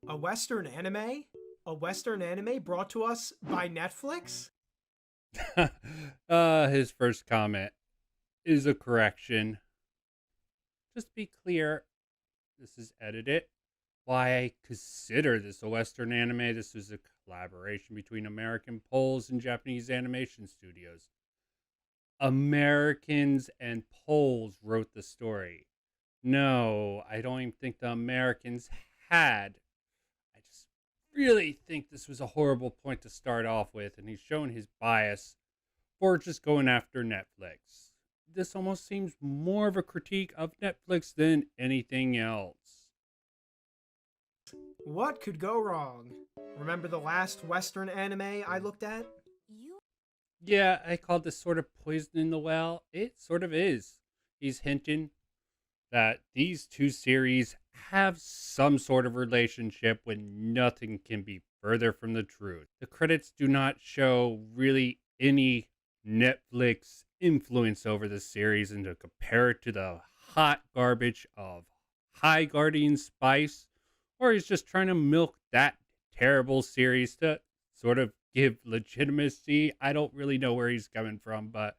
A Western anime? A Western anime brought to us by Netflix? His first comment is a correction. Just to be clear, this is edited. Why I consider this a Western anime, this was a collaboration between American Poles and Japanese animation studios. Americans and Poles wrote the story. No, I don't even think the Americans had. I just really think this was a horrible point to start off with, and he's shown his bias for just going after Netflix. This almost seems more of a critique of Netflix than anything else. What could go wrong? Remember the last Western anime I looked at? Yeah, I called this sort of poison in the well. It sort of is. He's hinting that these two series have some sort of relationship when nothing can be further from the truth. The credits do not show really any Netflix influence over the series, and to compare it to the hot garbage of High Guardian Spice, or he's just trying to milk that terrible series to sort of give legitimacy. I don't really know where he's coming from, but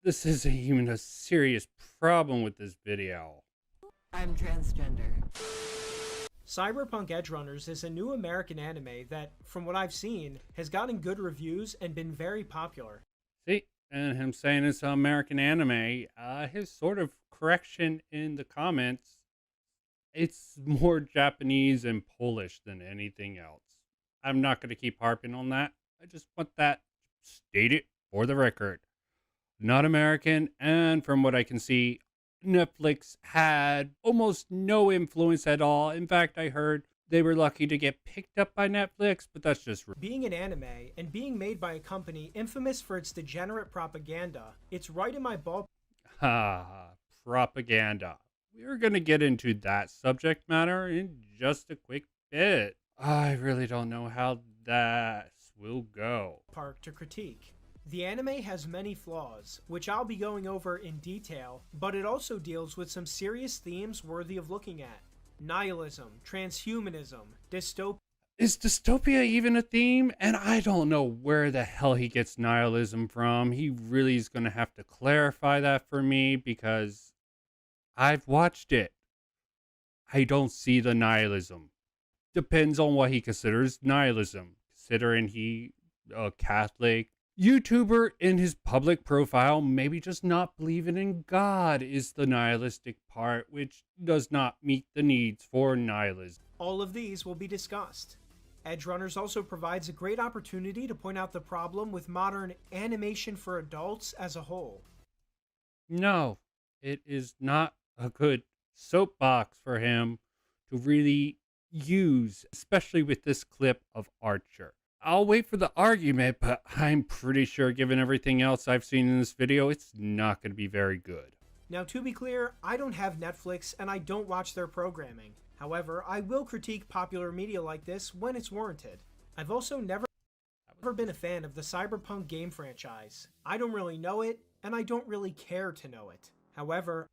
this isn't even a serious problem with this video. I'm transgender. Cyberpunk Edgerunners is a new American anime that, from what I've seen, has gotten good reviews and been very popular. See, and him saying it's an American anime, his sort of correction in the comments, it's more Japanese and Polish than anything else. I'm not going to keep harping on that. I just want that stated for the record. Not American, and from what I can see, Netflix had almost no influence at all. In fact, I heard they were lucky to get picked up by Netflix, but that's just Being an anime and being made by a company infamous for its degenerate propaganda, it's right in my ballpark. propaganda. We're going to get into that subject matter in just a quick bit. I really don't know how that will go. To critique. The anime has many flaws, which I'll be going over in detail, but it also deals with some serious themes worthy of looking at. Nihilism, transhumanism, dystopia. Is dystopia even a theme? And I don't know where the hell he gets nihilism from. He really is going to have to clarify that for me, because I've watched it. I don't see the nihilism. Depends on what he considers nihilism. Considering he a Catholic YouTuber, in his public profile, maybe just not believing in God is the nihilistic part, which does not meet the needs for nihilism. All of these will be discussed. Edgerunners also provides a great opportunity to point out the problem with modern animation for adults as a whole. No, it is not a good soapbox for him to really use, especially with this clip of Archer. I'll wait for the argument, but I'm pretty sure, given everything else I've seen in this video, it's not going to be very good. Now, to be clear, I don't have Netflix and I don't watch their programming. However, I will critique popular media like this when it's warranted. I've also never been a fan of the Cyberpunk game franchise. I don't really know it, and I don't really care to know it. However,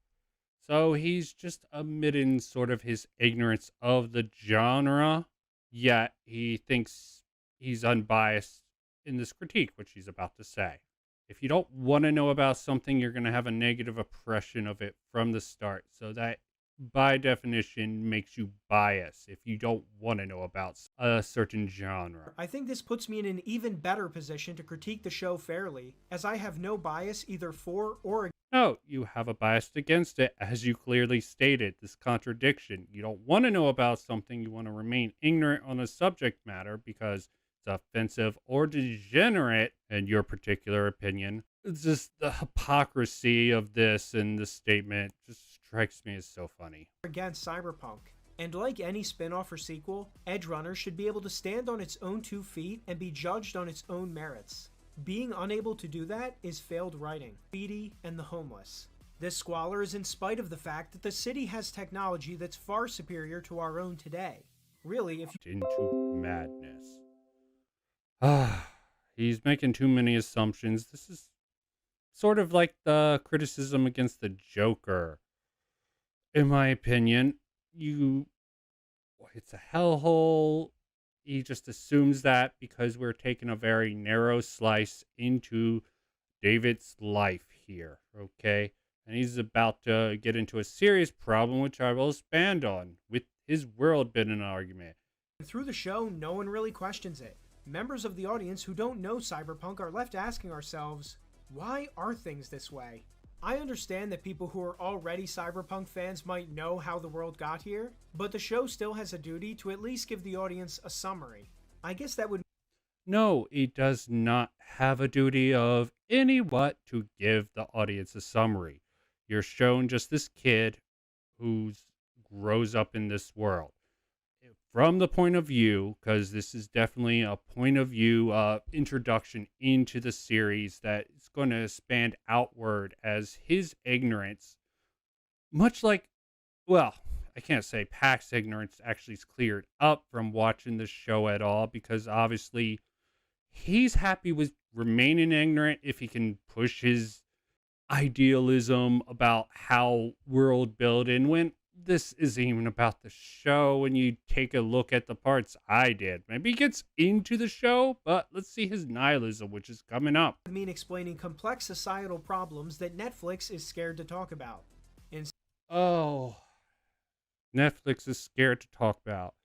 so he's just admitting sort of his ignorance of the genre, yet he thinks he's unbiased in this critique, which he's about to say. If you don't want to know about something, you're going to have a negative impression of it from the start. So that, by definition, makes you biased if you don't want to know about a certain genre. I think this puts me in an even better position to critique the show fairly, as I have no bias either for or against. No, you have a bias against it, as you clearly stated. This contradiction. You don't want to know about something. You want to remain ignorant on a subject matter because it's offensive or degenerate in your particular opinion. It's just the hypocrisy of this and this statement just strikes me as so funny. Against Cyberpunk. And like any spin-off or sequel, Edgerunners should be able to stand on its own 2 feet and be judged on its own merits. Being unable to do that is failed writing. Graffiti and the homeless. This squalor is in spite of the fact that the city has technology that's far superior to our own today. Really, if you into madness. He's making too many assumptions. This is sort of like the criticism against the Joker. In my opinion, you it's a hellhole. He just assumes that because we're taking a very narrow slice into David's life here, okay? And he's about to get into a serious problem, which I will expand on, with his world being an argument. Through the show, no one really questions it. Members of the audience who don't know Cyberpunk are left asking ourselves, why are things this way? I understand that people who are already Cyberpunk fans might know how the world got here, but the show still has a duty to at least give the audience a summary. I guess that would... No, it does not have a duty of any what to give the audience a summary. You're shown just this kid who grows up in this world. From the point of view, because this is definitely a point of view introduction into the series that is going to expand outward as his ignorance, much like, well, I can't say Pax's ignorance actually is cleared up from watching the show at all, because obviously he's happy with remaining ignorant if he can push his idealism about how world building, when this isn't even about the show. When you take a look at the parts I did, maybe he gets into the show, but let's see his nihilism, which is coming up. mean explaining complex societal problems that Netflix is scared to talk about. Oh, Netflix is scared to talk about.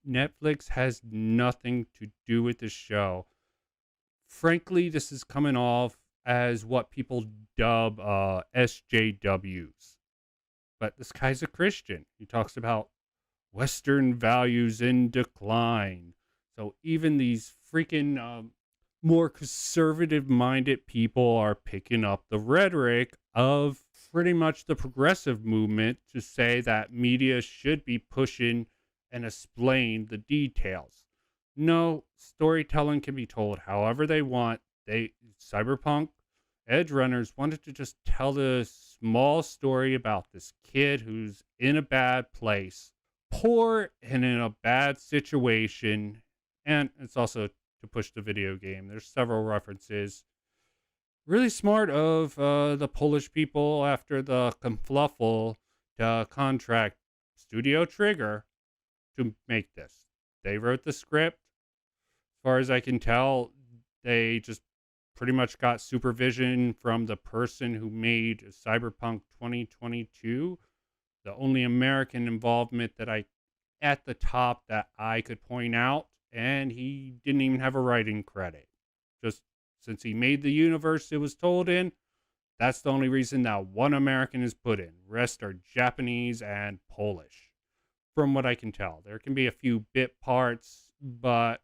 Netflix has nothing to do with the show. Frankly, this is coming off as what people dub SJWs. But this guy's a Christian. He talks about Western values in decline. So even these freaking more conservative-minded people are picking up the rhetoric of pretty much the progressive movement to say that media should be pushing and explain the details. No, storytelling can be told however they want. Cyberpunk, Edgerunners wanted to just tell the small story about this kid who's in a bad place, poor and in a bad situation, and it's also to push the video game. There's several references. Really smart of the Polish people after the confluffle to contract Studio Trigger to make this. They wrote the script. As far as I can tell, they just pretty much got supervision from the person who made Cyberpunk 2022. The only American involvement at the top that I could point out, and he didn't even have a writing credit. Just since he made the universe it was told in, that's the only reason that one American is put in. Rest are Japanese and Polish, from what I can tell. There can be a few bit parts, but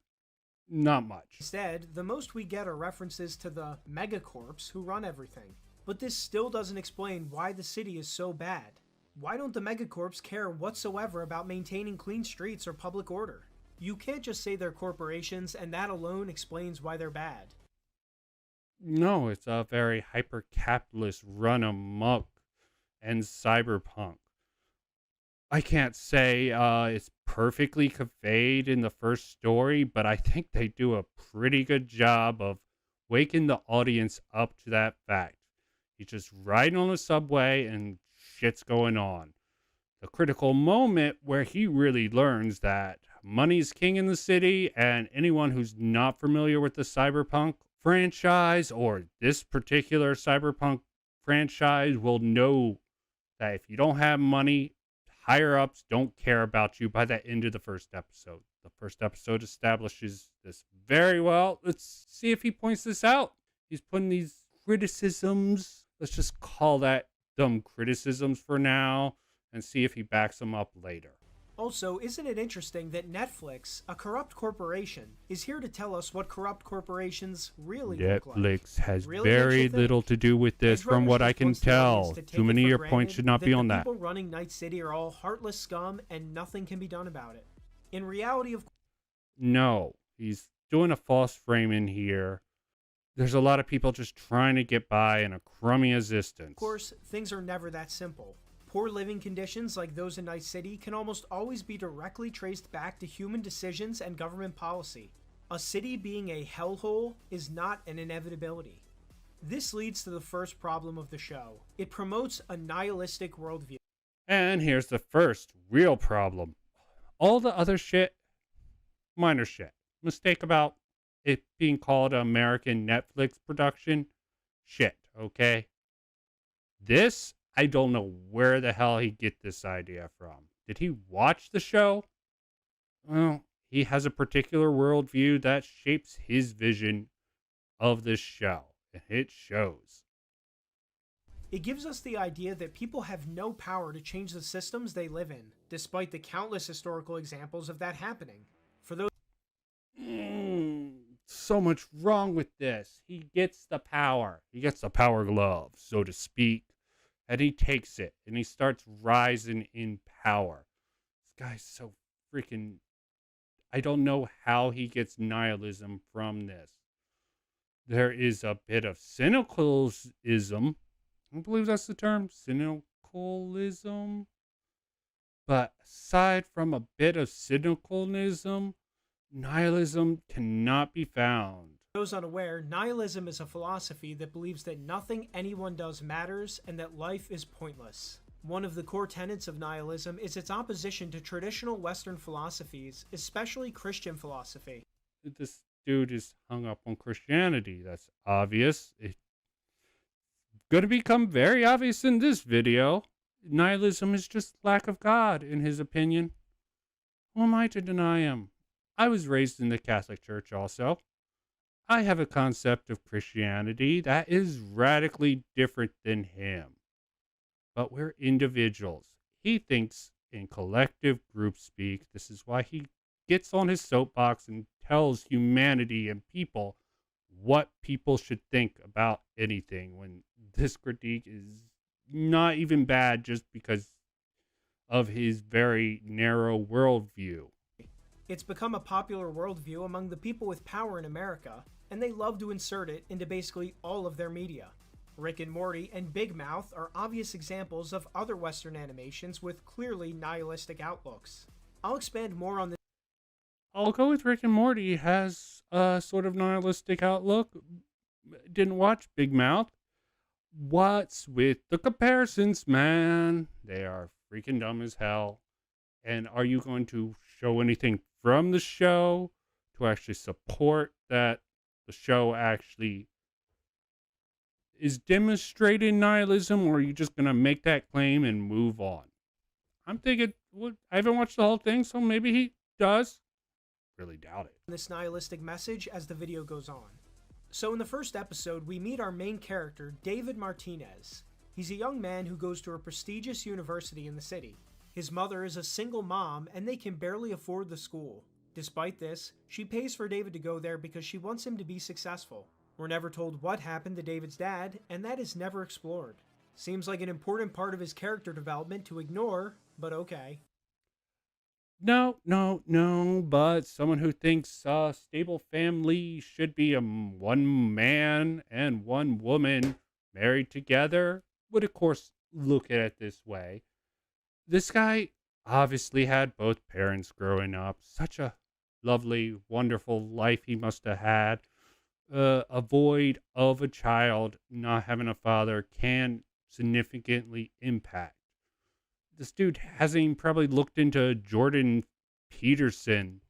not much. Instead, the most we get are references to the megacorps who run everything. But this still doesn't explain why the city is so bad. Why don't the megacorps care whatsoever about maintaining clean streets or public order? You can't just say they're corporations and that alone explains why they're bad. No, it's a very hyper-capitalist run amok and cyberpunk. I can't say it's perfectly conveyed in the first story, but I think they do a pretty good job of waking the audience up to that fact. He's just riding on the subway and shit's going on. The critical moment where he really learns that money's king in the city, and anyone who's not familiar with the Cyberpunk franchise or this particular Cyberpunk franchise will know that if you don't have money, higher ups don't care about you by the end of the first episode. The first episode establishes this very well. Let's see if he points this out. He's putting these criticisms, let's just call that dumb criticisms for now, and see if he backs them up later. Also, isn't it interesting that Netflix, a corrupt corporation, is here to tell us what corrupt corporations really look like? Netflix has Really, very little to do with this, from what I can tell. Too many of your points should not be on that. The people running Night City are all heartless scum, and nothing can be done about it. In reality, of no, he's doing a false framing here. There's a lot of people just trying to get by in a crummy existence. Of course, things are never that simple. Poor living conditions like those in Night City can almost always be directly traced back to human decisions and government policy. A city being a hellhole is not an inevitability. This leads to the first problem of the show. It promotes a nihilistic worldview. And here's the first real problem. All the other shit, minor shit. Mistake about it being called an American Netflix production, shit, okay? This, I don't know where the hell he get this idea from. Did he watch the show? Well, he has a particular worldview that shapes his vision of this show, and it shows. It gives us the idea that people have no power to change the systems they live in, despite the countless historical examples of that happening. For those So much wrong with this. He gets the power. He gets the power glove, so to speak, and he takes it, and he starts rising in power. This guy's so freaking... I don't know how he gets nihilism from this. There is a bit of cynicalism. I believe that's the term, cynicalism. But aside from a bit of cynicalism, nihilism cannot be found. those unaware, nihilism is a philosophy that believes that nothing anyone does matters and that life is pointless. One of the core tenets of nihilism is its opposition to traditional Western philosophies, especially Christian philosophy. This dude is hung up on Christianity. That's obvious. It's going to become very obvious in this video. Nihilism is just lack of God, in his opinion. Who am I to deny him? I was raised in the Catholic Church also. I have a concept of Christianity that is radically different than him. But we're individuals. He thinks in collective group speak. This is why he gets on his soapbox and tells humanity and people what people should think about anything, when this critique is not even bad just because of his very narrow worldview. It's become a popular worldview among the people with power in America, and they love to insert it into basically all of their media. Rick and Morty and Big Mouth are obvious examples of other Western animations with clearly nihilistic outlooks. I'll expand more on this. I'll go with Rick and Morty has a sort of nihilistic outlook. Didn't watch Big Mouth. What's with the comparisons, man? They are freaking dumb as hell. And are you going to show anything from the show to actually support that the show actually is demonstrating nihilism, or are you just going to make that claim and move on? I'm thinking, I haven't watched the whole thing, so maybe he does. Really doubt it. This nihilistic message as the video goes on. So in the first episode, we meet our main character, David Martinez. He's a young man who goes to a prestigious university in the city. His mother is a single mom, and they can barely afford the school. Despite this, she pays for David to go there because she wants him to be successful. We're never told what happened to David's dad, and that is never explored. Seems like an important part of his character development to ignore, but okay. No, but someone who thinks a stable family should be one man and one woman married together would, of course, look at it this way. This guy obviously had both parents growing up. Such a lovely, wonderful life he must have had. A void of a child not having a father can significantly impact. This dude hasn't even probably looked into Jordan Peterson's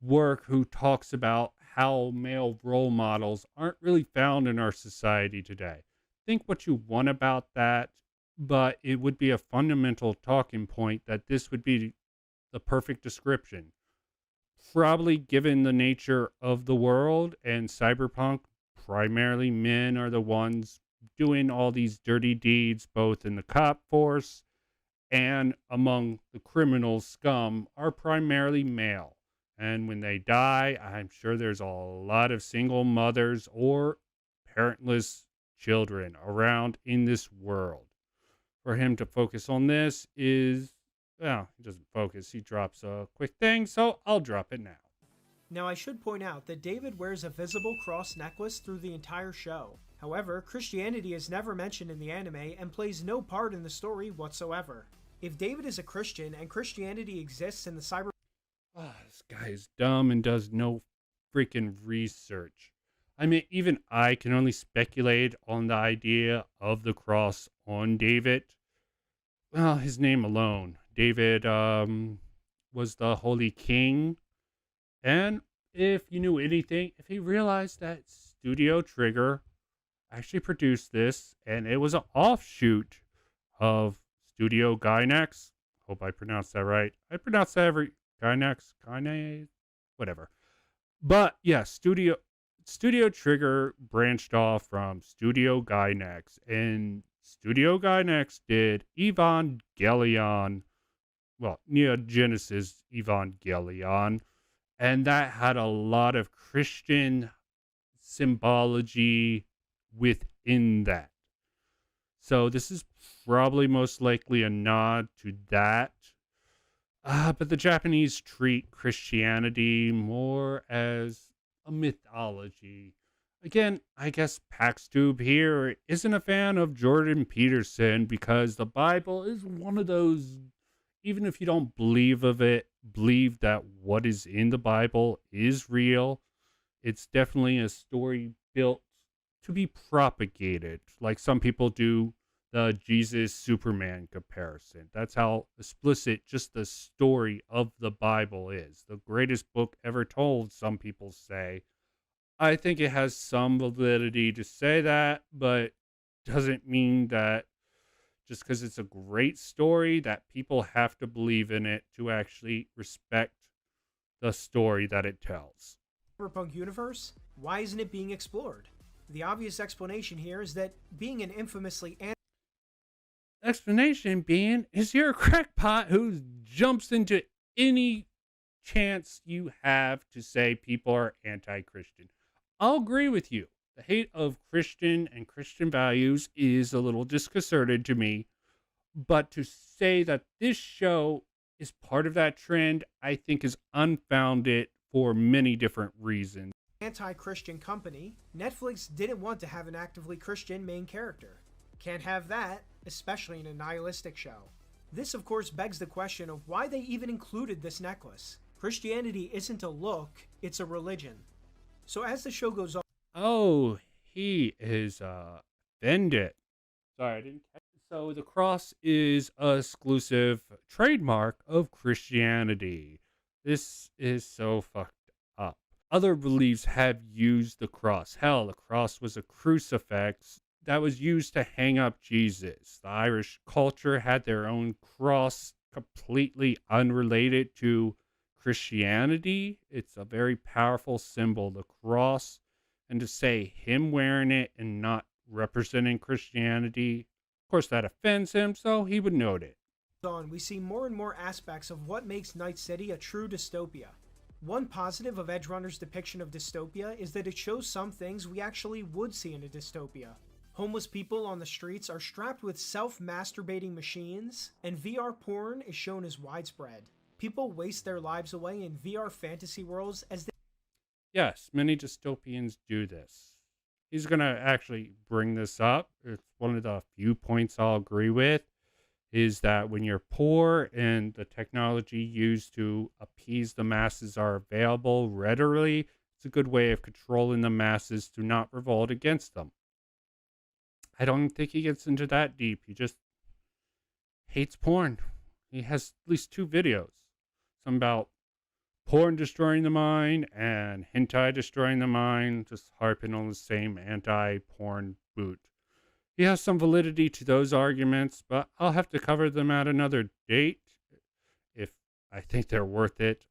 work, who talks about how male role models aren't really found in our society today. Think what you want about that, but it would be a fundamental talking point that this would be the perfect description. Probably given the nature of the world and Cyberpunk, primarily men are the ones doing all these dirty deeds, both in the cop force and among the criminal scum, are primarily male. And when they die, I'm sure there's a lot of single mothers or parentless children around in this world. For him to focus on this is, well, he doesn't focus. He drops a quick thing, so I'll drop it now. Now I should point out that David wears a visible cross necklace through the entire show. However, Christianity is never mentioned in the anime and plays no part in the story whatsoever. If David is a Christian and Christianity exists in the Cyberpunk... This guy is dumb and does no freaking research. I mean, even I can only speculate on the idea of the cross on David. Well, his name alone. David, was the Holy King. And if you knew anything, if he realized that Studio Trigger actually produced this and it was an offshoot of Studio Gynex. Hope I pronounced that right. I pronounce that every Gynex, whatever. But yeah, Studio Trigger branched off from Studio Gynex, and Studio Gynex did Evangelion, well, Neon Genesis Evangelion, and that had a lot of Christian symbology within that. So this is probably most likely a nod to that. But the Japanese treat Christianity more as a mythology. Again, I guess PaxTube here isn't a fan of Jordan Peterson because the Bible is one of those, even if you don't believe of it, believe that what is in the Bible is real. It's definitely a story built to be propagated, like some people do the Jesus Superman comparison. That's how explicit just the story of the Bible is. The greatest book ever told, some people say. I think it has some validity to say that, but doesn't mean that just because it's a great story that people have to believe in it to actually respect the story that it tells. Cyberpunk universe? Why isn't it being explored? The obvious explanation here is that being an infamously Explanation being is you're a crackpot who jumps into any chance you have to say people are anti-Christian. I'll agree with you. The hate of Christian and Christian values is a little disconcerting to me, but to say that this show is part of that trend, I think is unfounded for many different reasons. anti-Christian company, Netflix didn't want to have an actively Christian main character. Can't have that, especially in a nihilistic show. This of course begs the question of why they even included this necklace. Christianity isn't a look, it's a religion. So as the show goes on, Oh, he is offended. Sorry, I didn't catch it. So the cross is a exclusive trademark of Christianity. This is so fucked up. Other beliefs have used the cross. Hell, the cross was a crucifix that was used to hang up Jesus. The Irish culture had their own cross completely unrelated to Christianity. It's a very powerful symbol, the cross. And to say him wearing it and not representing Christianity, of course that offends him, so he would note it. we see more and more aspects of what makes Night City a true dystopia. One positive of Edgerunners' depiction of dystopia is that it shows some things we actually would see in a dystopia. Homeless people on the streets are strapped with self-masturbating machines, and VR porn is shown as widespread. People waste their lives away in VR fantasy worlds as they... Yes, many dystopians do this. He's going to actually bring this up. It's one of the few points I'll agree with, is that when you're poor and the technology used to appease the masses are available readily, it's a good way of controlling the masses to not revolt against them. I don't think he gets into that deep. He just hates porn. He has at least 2 videos. Some about porn destroying the mind and hentai destroying the mind, just harping on the same anti-porn boot. He has some validity to those arguments, but I'll have to cover them at another date if I think they're worth it.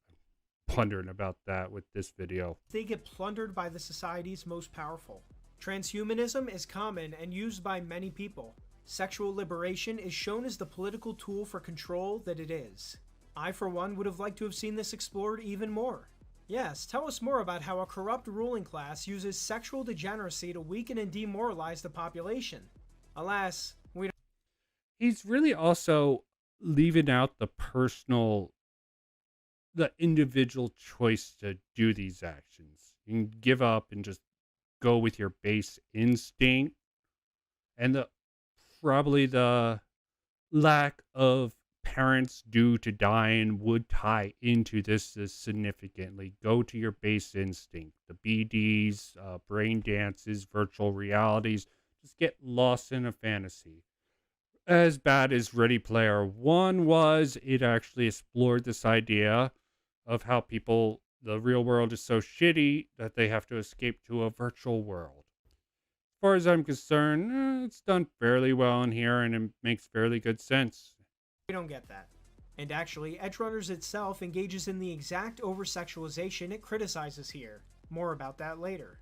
I'm wondering about that with this video. They get plundered by the society's most powerful. Transhumanism is common and used by many people. Sexual liberation is shown as the political tool for control that it is. I, for one, would have liked to have seen this explored even more. Yes, tell us more about how a corrupt ruling class uses sexual degeneracy to weaken and demoralize the population. Alas, we don't... He's really also leaving out the individual choice to do these actions. You can give up and just go with your base instinct. And probably the lack of parents due to dying would tie into this significantly. Go to your base instinct. The BDs, brain dances, virtual realities. Just get lost in a fantasy. as bad as Ready Player One was. It actually explored this idea of how people, the real world is so shitty that they have to escape to a virtual world. As far as I'm concerned, it's done fairly well in here and it makes fairly good sense. We don't get that. And actually, Edgerunners itself engages in the exact over-sexualization it criticizes here. More about that later.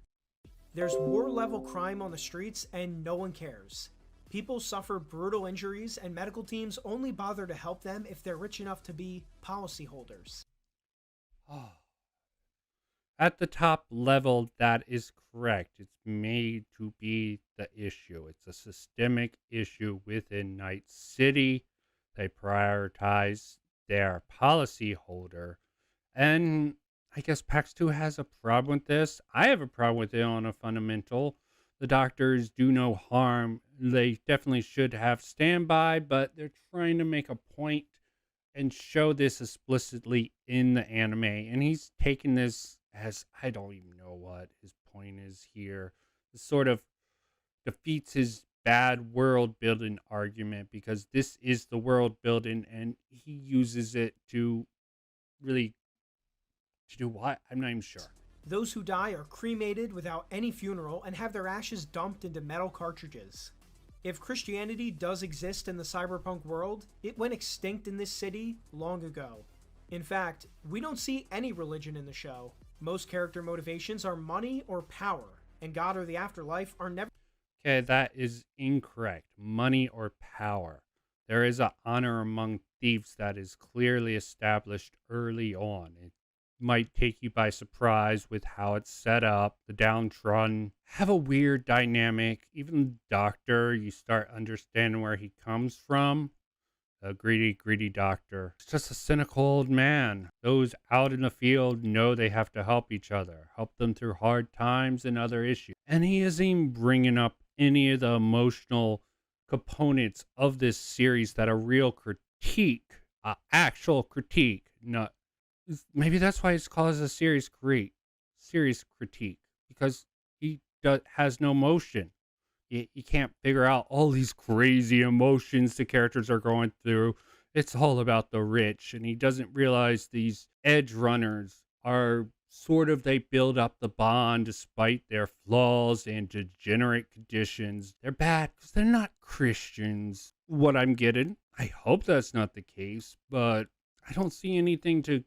There's war-level crime on the streets and no one cares. People suffer brutal injuries and medical teams only bother to help them if they're rich enough to be policyholders. Oh. At the top level, that is correct. It's made to be the issue. It's a systemic issue within Night City. They prioritize their policyholder. And I guess PAX 2 has a problem with this. I have a problem with it on a fundamental. The doctors do no harm. They definitely should have standby, but they're trying to make a point and show this explicitly in the anime. And he's taking this as, I don't even know what his point is here. It sort of defeats his bad world building argument because this is the world building and he uses it to really to do what? I'm not even sure. Those who die are cremated without any funeral and have their ashes dumped into metal cartridges. If Christianity does exist in the cyberpunk world, it went extinct in this city long ago. In fact, we don't see any religion in the show. Most character motivations are money or power, and God or the afterlife are never... Okay, that is incorrect. Money or power. There is an honor among thieves that is clearly established early on. It might take you by surprise with how it's set up. The downtrodden have a weird dynamic. Even the doctor, you start understanding where he comes from. A greedy doctor. It's just a cynical old man. Those out in the field know they have to help each other, help them through hard times and other issues. And he isn't even bringing up any of the emotional components of this series that are real critique, actual critique. Not maybe that's why it's called a series critique because he has no emotion. You can't figure out all these crazy emotions the characters are going through. It's all about the rich, and he doesn't realize these edge runners are sort of, they build up the bond despite their flaws and degenerate conditions. They're bad because they're not Christians. What I'm getting, I hope that's not the case, but I don't see anything to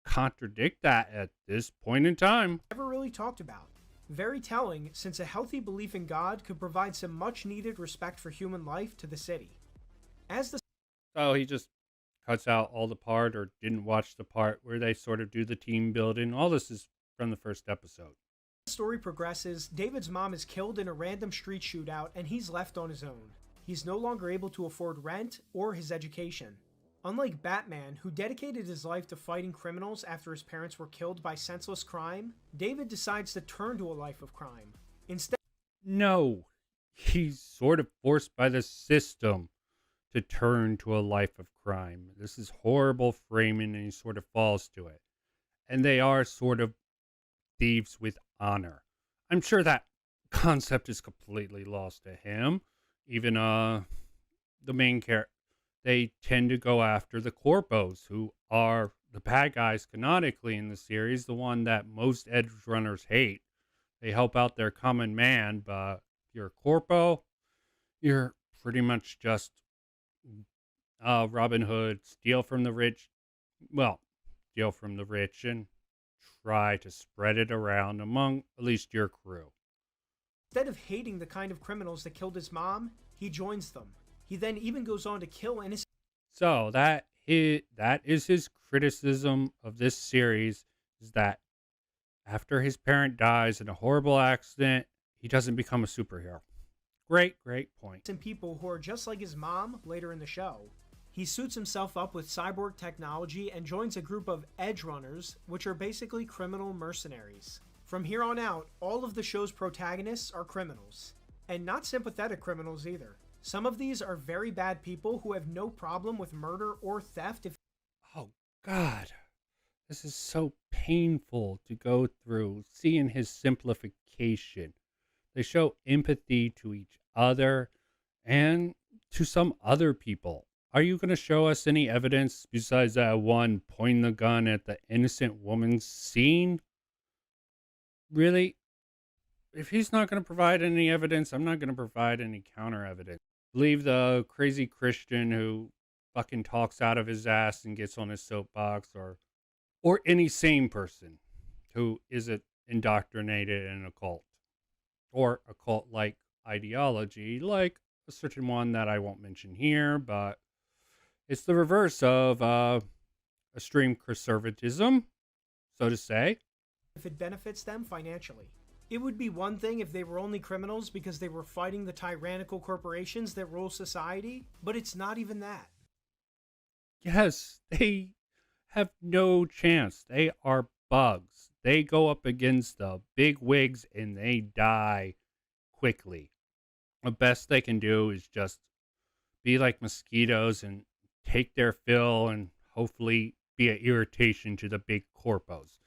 contradict that at this point in time. Never really talked about. Very telling, since a healthy belief in God could provide some much-needed respect for human life to the city. So he just cuts out all the part or didn't watch the part where they sort of do the team building. All this is from the first episode. The story progresses, David's mom is killed in a random street shootout and he's left on his own. He's no longer able to afford rent or his education. Unlike Batman, who dedicated his life to fighting criminals after his parents were killed by senseless crime, David decides to turn to a life of crime. Instead, no, he's sort of forced by the system to turn to a life of crime. This is horrible framing and he sort of falls to it. And they are sort of thieves with honor. I'm sure that concept is completely lost to him. Even the main character, they tend to go after the corpos, who are the bad guys canonically in the series, the one that most edge runners hate. They help out their common man, but if you're a corpo, you're pretty much just Robin Hood, steal from the rich and try to spread it around among at least your crew. Instead of hating the kind of criminals that killed his mom, he joins them. He then even goes on to kill innocent... So that is his criticism of this series, is that after his parent dies in a horrible accident, he doesn't become a superhero. Great point. And people who are just like his mom later in the show. He suits himself up with cyborg technology and joins a group of Edgerunners, which are basically criminal mercenaries. From here on out, all of the show's protagonists are criminals. And not sympathetic criminals either. Some of these are very bad people who have no problem with murder or theft. Oh, God. This is so painful to go through, seeing his simplification. They show empathy to each other, and to some other people. Are you going to show us any evidence besides that one pointing the gun at the innocent woman's scene? Really? If he's not going to provide any evidence, I'm not going to provide any counter evidence. Leave the crazy Christian who fucking talks out of his ass and gets on his soapbox, or any sane person who isn't indoctrinated in a cult or a cult like ideology, like a certain one that I won't mention here, but it's the reverse of extreme conservatism, so to say. If it benefits them financially. It would be one thing if they were only criminals because they were fighting the tyrannical corporations that rule society, but it's not even that. Yes, they have no chance. They are bugs. They go up against the big wigs and they die quickly. The best they can do is just be like mosquitoes and take their fill and hopefully be an irritation to the big corpos.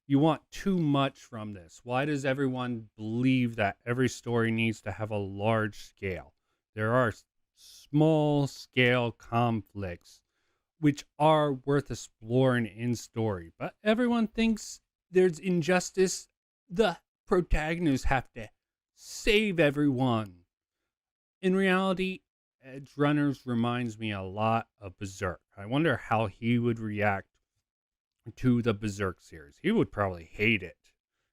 You want too much from this. Why does everyone believe that every story needs to have a large scale? There are small scale conflicts which are worth exploring in story, but everyone thinks there's injustice. The protagonists have to save everyone. In reality, Edgerunners reminds me a lot of Berserk. I wonder how he would react to the Berserk series. He would probably hate it.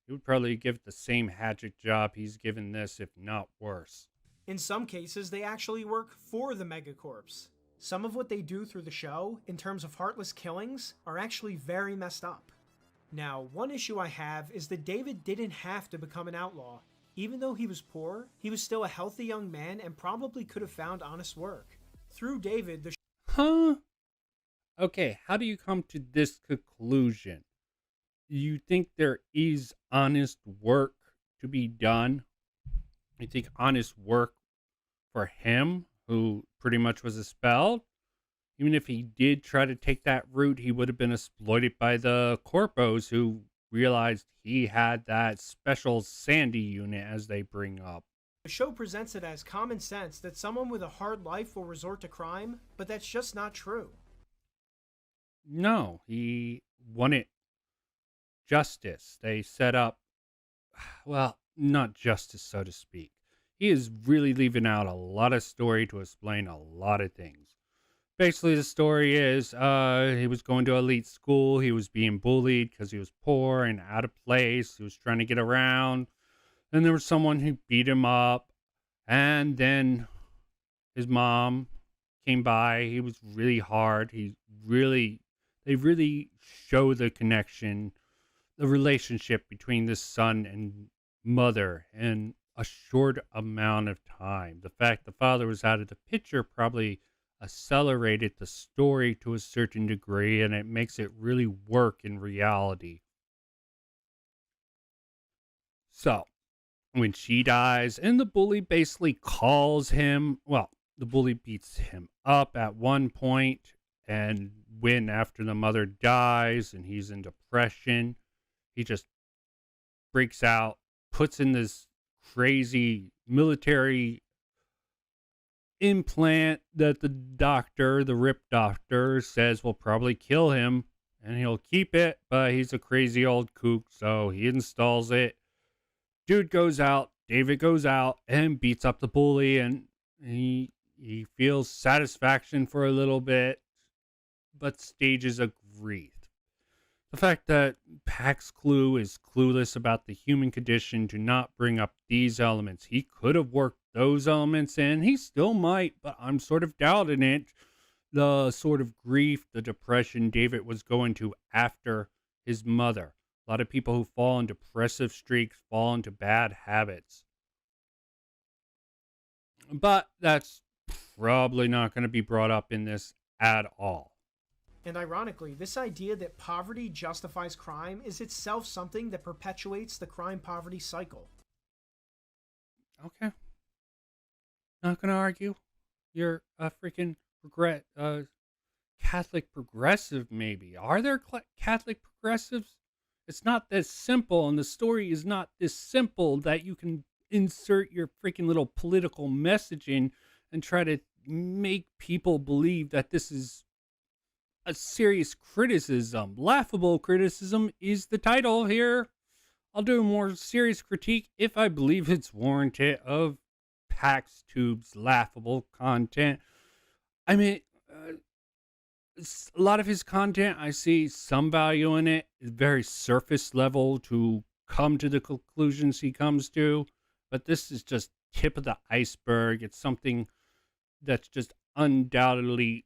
He would probably give it the same hatchet job he's given this, if not worse. In some cases, they actually work for the megacorps. Some of what they do through the show, in terms of heartless killings, are actually very messed up. Now, one issue I have is that David didn't have to become an outlaw. Even though he was poor, he was still a healthy young man and probably could have found honest work. Through David, the Huh? Okay, how do you come to this conclusion? You think there is honest work to be done? You think honest work for him, who pretty much was expelled? Even if he did try to take that route, he would have been exploited by the corpos who realized he had that special Sandy unit, as they bring up. show presents it as common sense that someone with a hard life will resort to crime, but that's just not true. No, he wanted justice. They set up, well, not justice, so to speak. He is really leaving out a lot of story to explain a lot of things. Basically, the story is he was going to elite school. He was being bullied because he was poor and out of place. He was trying to get around. Then there was someone who beat him up. And then his mom came by. He was really hard. They really show the connection, the relationship between the son and mother in a short amount of time. The fact the father was out of the picture probably accelerated the story to a certain degree, and it makes it really work in reality. So, when she dies, and the bully basically calls him, well, the bully beats him up at one point, and when after the mother dies and he's in depression, he just breaks out, puts in this crazy military implant that the rip doctor says will probably kill him, and he'll keep it, but he's a crazy old kook, so he installs it. Dude goes out, David goes out and beats up the bully, and he feels satisfaction for a little bit, but stages of grief. The fact that Pax Clue is clueless about the human condition to not bring up these elements. He could have worked those elements in. He still might, but I'm sort of doubting it. The sort of grief, the depression David was going to after his mother. A lot of people who fall in depressive streaks fall into bad habits. But that's probably not going to be brought up in this at all. And ironically, this idea that poverty justifies crime is itself something that perpetuates the crime-poverty cycle. Okay. Not going to argue. You're a freaking Catholic progressive, maybe. Are there Catholic progressives? It's not this simple, and the story is not this simple that you can insert your freaking little political messaging and try to make people believe that this is a serious criticism. Laughable criticism is the title here. I'll do a more serious critique if I believe it's warranted of PaxTube's laughable content. I mean, a lot of his content, I see some value in it. It's very surface level to come to the conclusions he comes to, but this is just tip of the iceberg. It's something that's just undoubtedly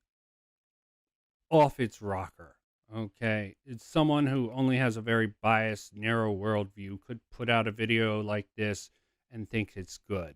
off its rocker. Okay, it's someone who only has a very biased, narrow worldview could put out a video like this and think it's good.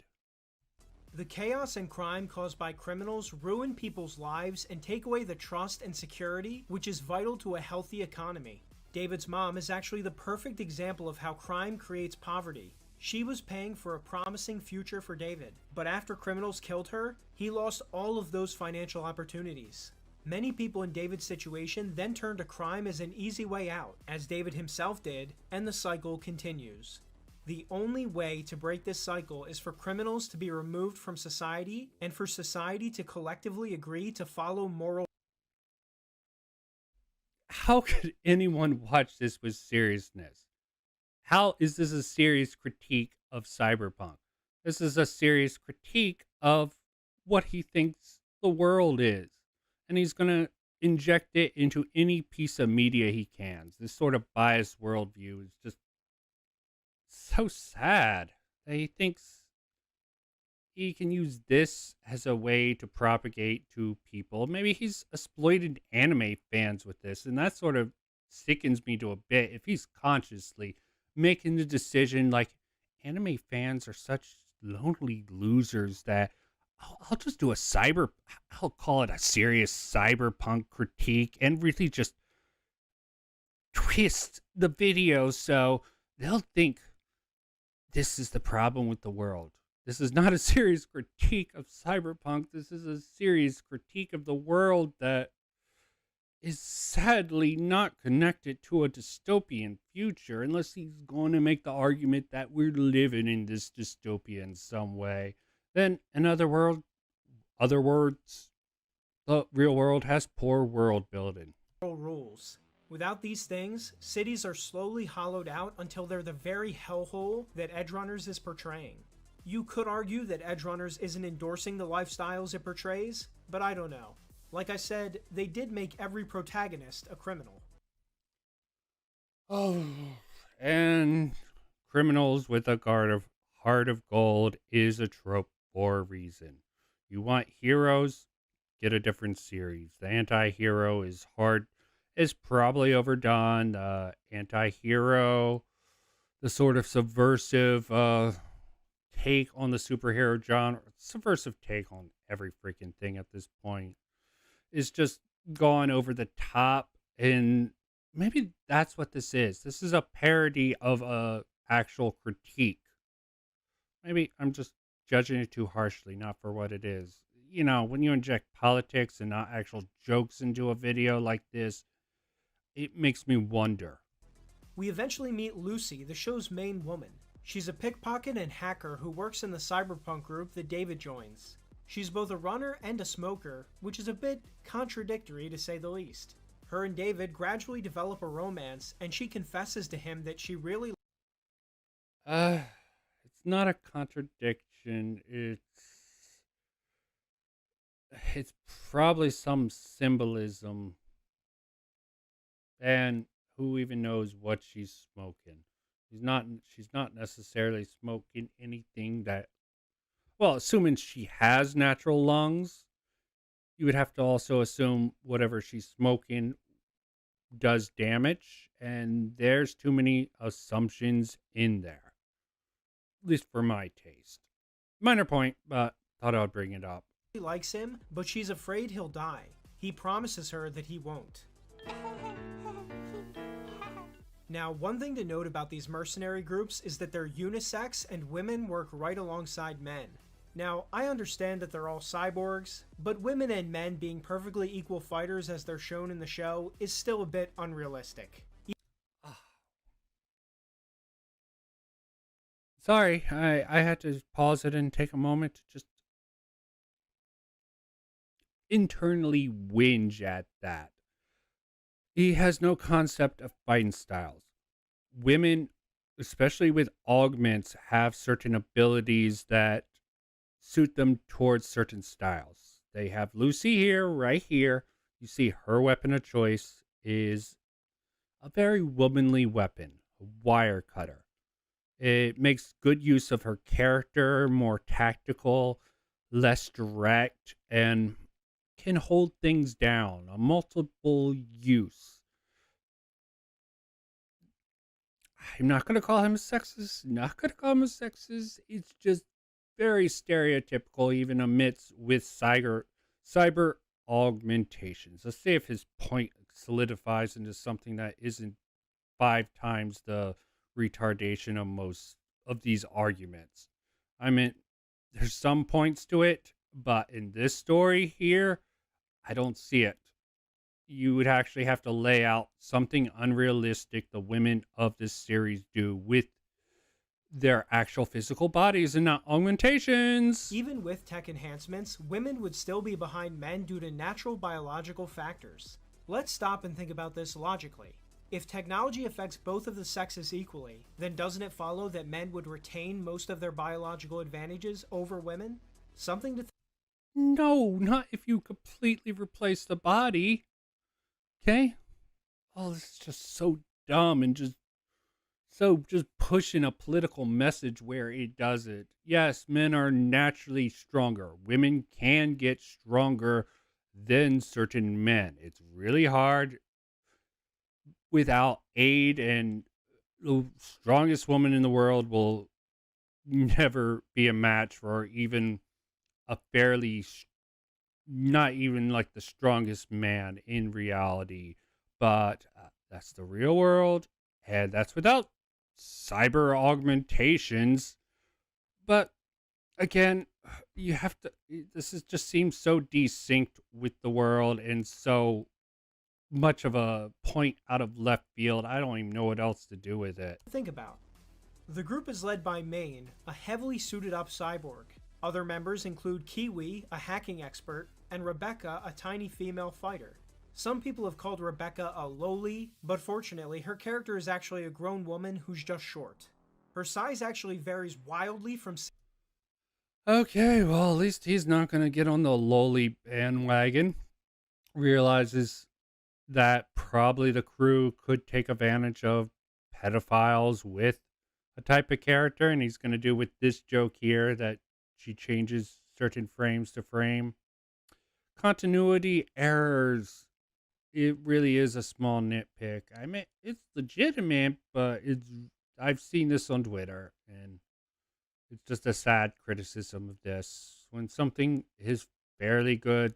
The chaos and crime caused by criminals ruin people's lives and take away the trust and security which is vital to a healthy economy. David's mom is actually the perfect example of how crime creates poverty. She was paying for a promising future for David, but after criminals killed her, he lost all of those financial opportunities. Many people in David's situation then turn to crime as an easy way out, as David himself did, and the cycle continues. The only way to break this cycle is for criminals to be removed from society and for society to collectively agree to follow moral. How could anyone watch this with seriousness? How is this a serious critique of Cyberpunk? This is a serious critique of what he thinks the world is. And he's going to inject it into any piece of media he can. This sort of biased worldview is just so sad that he thinks he can use this as a way to propagate to people. Maybe he's exploited anime fans with this, and that sort of sickens me to a bit. If he's consciously making the decision like anime fans are such lonely losers that I'll just do I'll call it a serious cyberpunk critique and really just twist the video so they'll think this is the problem with the world. This is not a serious critique of cyberpunk. This is a serious critique of the world that is sadly not connected to a dystopian future, unless he's going to make the argument that we're living in this dystopia in some way. Then, in other words, the real world has poor world building. Rules. Without these things, cities are slowly hollowed out until they're the very hellhole that Edgerunners is portraying. You could argue that Edgerunners isn't endorsing the lifestyles it portrays, but I don't know. Like I said, they did make every protagonist a criminal. Oh, and criminals with a heart of gold is a trope for a reason. You want heroes? Get a different series. The anti-hero is probably overdone. The anti-hero, the sort of subversive take on the superhero genre, subversive take on every freaking thing at this point, is just gone over the top. And maybe that's what this is. This is a parody of a actual critique. Maybe I'm just judging it too harshly, not for what it is. You know, when you inject politics and not actual jokes into a video like this, it makes me wonder. We eventually meet Lucy, the show's main woman. She's a pickpocket and hacker who works in the Cyberpunk group that David joins. She's both a runner and a smoker, which is a bit contradictory to say the least. Her and David gradually develop a romance, and she confesses to him that she really... It's not a contradiction. It's probably some symbolism. And who even knows what she's smoking? She's not necessarily smoking anything that, well, assuming she has natural lungs, you would have to also assume whatever she's smoking does damage, and there's too many assumptions in there. At least for my taste. Minor point, but thought I would bring it up. likes him, but she's afraid he'll die. He promises her that he won't. Now, one thing to note about these mercenary groups is that they're unisex and women work right alongside men. Now, I understand that they're all cyborgs, but women and men being perfectly equal fighters as they're shown in the show is still a bit unrealistic. Sorry, I had to pause it and take a moment to just internally whinge at that. He has no concept of fighting styles. Women, especially with augments, have certain abilities that suit them towards certain styles. They have Lucy here, right here. You see her weapon of choice is a very womanly weapon, a wire cutter. It makes good use of her character, more tactical, less direct, and can hold things down, a multiple use. I'm not going to call him a sexist, not going to call him a sexist. It's just very stereotypical, even amidst with cyber augmentations. Let's see if his point solidifies into something that isn't 5 times the retardation of most of these arguments. I mean, there's some points to it, but in this story here, I don't see it. You would actually have to lay out something unrealistic the women of this series do with their actual physical bodies and not augmentations. Even with tech enhancements, women would still be behind men due to natural biological factors. Let's stop and think about this logically. If technology affects both of the sexes equally, then doesn't it follow that men would retain most of their biological advantages over women? Something to No, not if you completely replace the body. Okay? Oh, this is just so dumb and just pushing a political message where it does it. Yes, men are naturally stronger. Women can get stronger than certain men. It's really hard without aid, and the strongest woman in the world will never be a match for even a not even like the strongest man in reality. But that's the real world, and that's without cyber augmentations. But again, you have to, this is just seems so desynced with the world and so much of a point out of left field. I don't even know what else to do with it. think about. The group is led by Maine, a heavily suited up cyborg. Other members include Kiwi, a hacking expert, and Rebecca, a tiny female fighter. Some people have called Rebecca a lowly, but fortunately her character is actually a grown woman who's just short. Her size actually varies wildly from... Okay, well, at least he's not going to get on the lowly bandwagon. Realizes that probably the crew could take advantage of pedophiles with a type of character, and he's going to do with this joke here that she changes certain frames to frame. Continuity errors. It really is a small nitpick. I mean, it's legitimate, but I've seen this on Twitter, and it's just a sad criticism of this. When something is fairly good,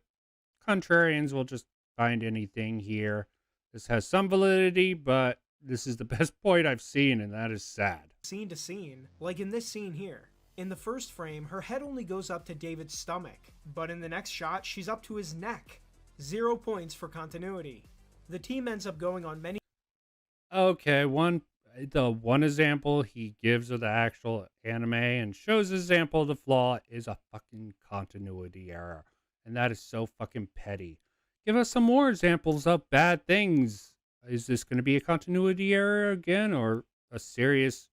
contrarians will just find anything here. This has some validity, but this is the best point I've seen, and that is sad. Scene to scene, like in this scene here. In the first frame, her head only goes up to David's stomach, but in the next shot, she's up to his neck. 0 points for continuity. The team ends up going on many... Okay, the one example he gives of the actual anime and shows example of the flaw is a fucking continuity error. And that is so fucking petty. Give us some more examples of bad things. Is this going to be a continuity error again, or a serious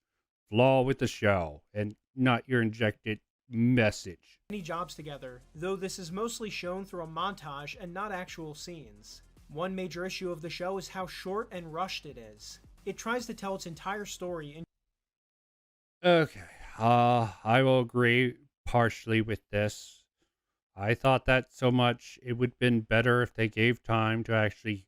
flaw with the show and not your injected message? Many jobs together, though this is mostly shown through a montage and not actual scenes. One major issue of the show is how short and rushed it is. It tries to tell its entire story in... Okay, I will agree partially with this. I thought that so much it would have been better if they gave time to actually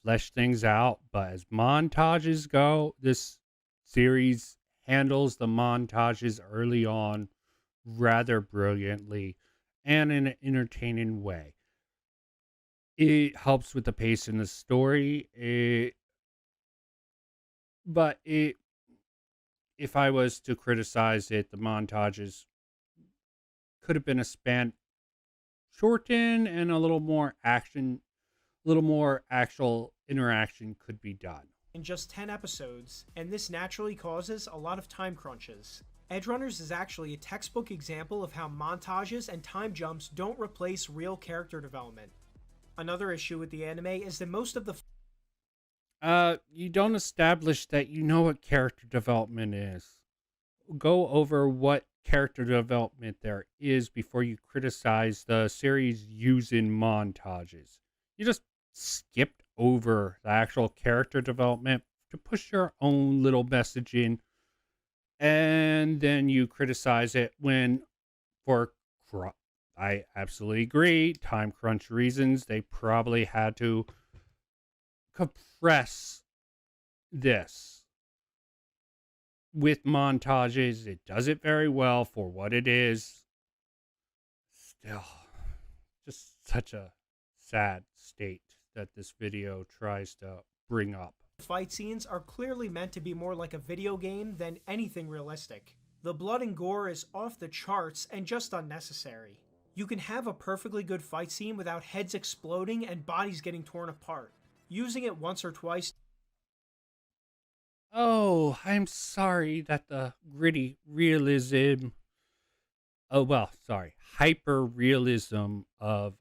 flesh things out. But as montages go, this series handles the montages early on rather brilliantly and in an entertaining way. It helps with the pace in the story. If I was to criticize it, the montages could have been a span shortened and a little more actual interaction could be done. in just 10 episodes, and this naturally causes a lot of time crunches. Edgerunners is actually a textbook example of how montages and time jumps don't replace real character development. Another issue with the anime is that most of the You don't establish that you know what character development is. Go over what character development there is before you criticize the series using montages. You just skipped over the actual character development to push your own little message in, and then you criticize it when, for I absolutely agree, time crunch reasons, they probably had to compress this with montages. It does it very well for what it is. Still, just such a sad state that this video tries to bring up. fight scenes are clearly meant to be more like a video game than anything realistic. The blood and gore is off the charts and just unnecessary. You can have a perfectly good fight scene without heads exploding and bodies getting torn apart. Using it once or twice. Oh, I'm sorry that the gritty realism, hyper realism of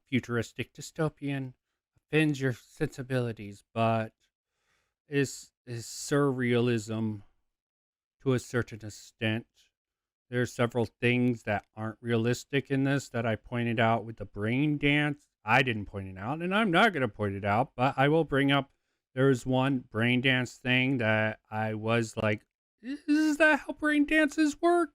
futuristic dystopian offends your sensibilities, but is surrealism to a certain extent. There are several things that aren't realistic in this that I pointed out with the brain dance. I didn't point it out, and I'm not going to point it out, but I will bring up there's one brain dance thing that I was like, is that how brain dances work?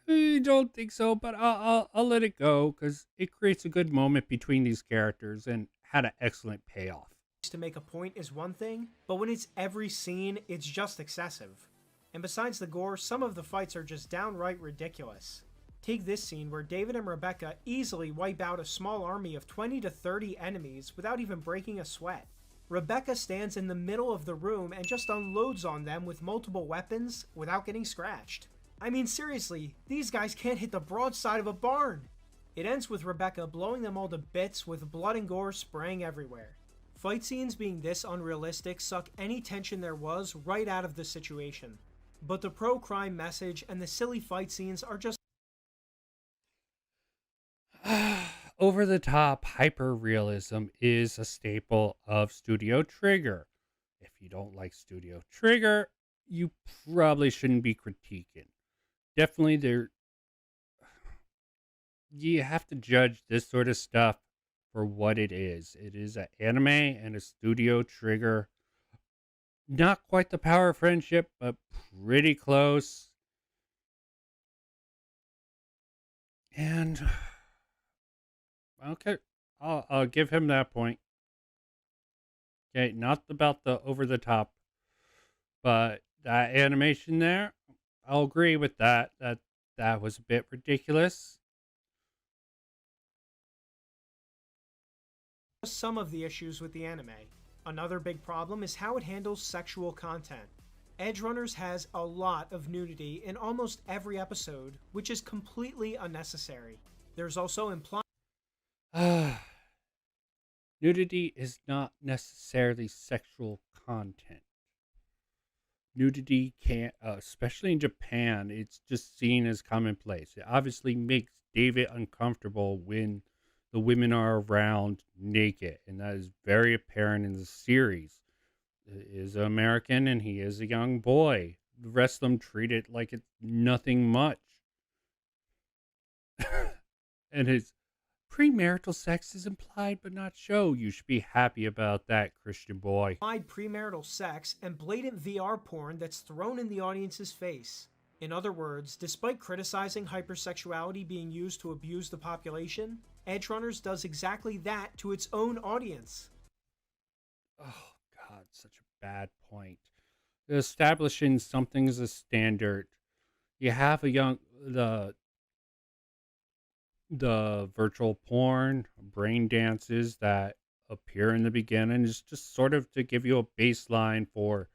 I don't think so, but I'll let it go because it creates a good moment between these characters and had an excellent payoff. To make a point is one thing, but when it's every scene, it's just excessive. And besides the gore, some of the fights are just downright ridiculous. Take this scene where David and Rebecca easily wipe out a small army of 20 to 30 enemies without even breaking a sweat. Rebecca stands in the middle of the room and just unloads on them with multiple weapons without getting scratched. I mean, seriously, these guys can't hit the broadside of a barn. It ends with Rebecca blowing them all to bits with blood and gore spraying everywhere. Fight scenes being this unrealistic suck any tension there was right out of the situation. But the pro-crime message and the silly fight scenes are just Over the top hyper realism is a staple of Studio Trigger. If you don't like Studio Trigger, you probably shouldn't be critiquing. Definitely you have to judge this sort of stuff for what it is. It is an anime and a Studio Trigger. Not quite the power of friendship, but pretty close. And okay, I'll give him that point. Okay, not about the over the top, but that animation there, I'll agree with that. That was a bit ridiculous. some of the issues with the anime. Another big problem is how it handles sexual content. Edgerunners has a lot of nudity in almost every episode, which is completely unnecessary. There's also implied Nudity is not necessarily sexual content. Nudity can't, especially in Japan, it's just seen as commonplace. It obviously makes David uncomfortable when the women are around naked, and that is very apparent in the series. He is American and he is a young boy. The rest of them treat it like it's nothing much. And his premarital sex is implied but not shown. You should be happy about that, Christian boy. premarital sex and blatant VR porn that's thrown in the audience's face. In other words, despite criticizing hypersexuality being used to abuse the population, Edgerunners does exactly that to its own audience. Oh, God, such a bad point. Establishing something as a standard. You have the virtual porn, brain dances that appear in the beginning is just sort of to give you a baseline for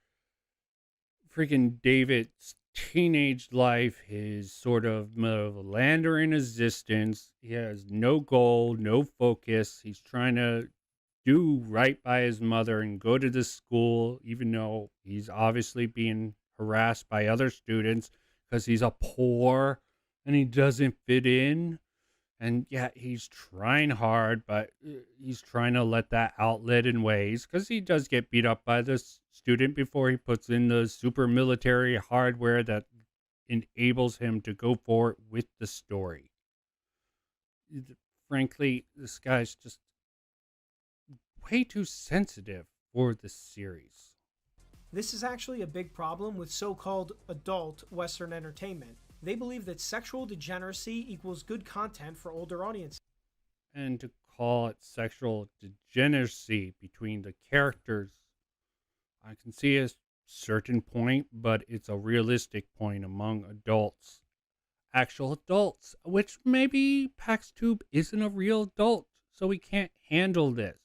freaking David's teenage life, his sort of meandering existence. He has no goal, no focus. He's trying to do right by his mother and go to this school, even though he's obviously being harassed by other students because he's a poor and he doesn't fit in. And yeah, he's trying hard, but he's trying to let that outlet in ways because he does get beat up by this student before he puts in the super military hardware that enables him to go forward with the story. Frankly, this guy's just way too sensitive for the series. This is actually a big problem with so-called adult Western entertainment. They believe that sexual degeneracy equals good content for older audiences. And to call it sexual degeneracy between the characters, I can see a certain point, but it's a realistic point among adults. Actual adults, which maybe PaxTube isn't a real adult, so he can't handle this.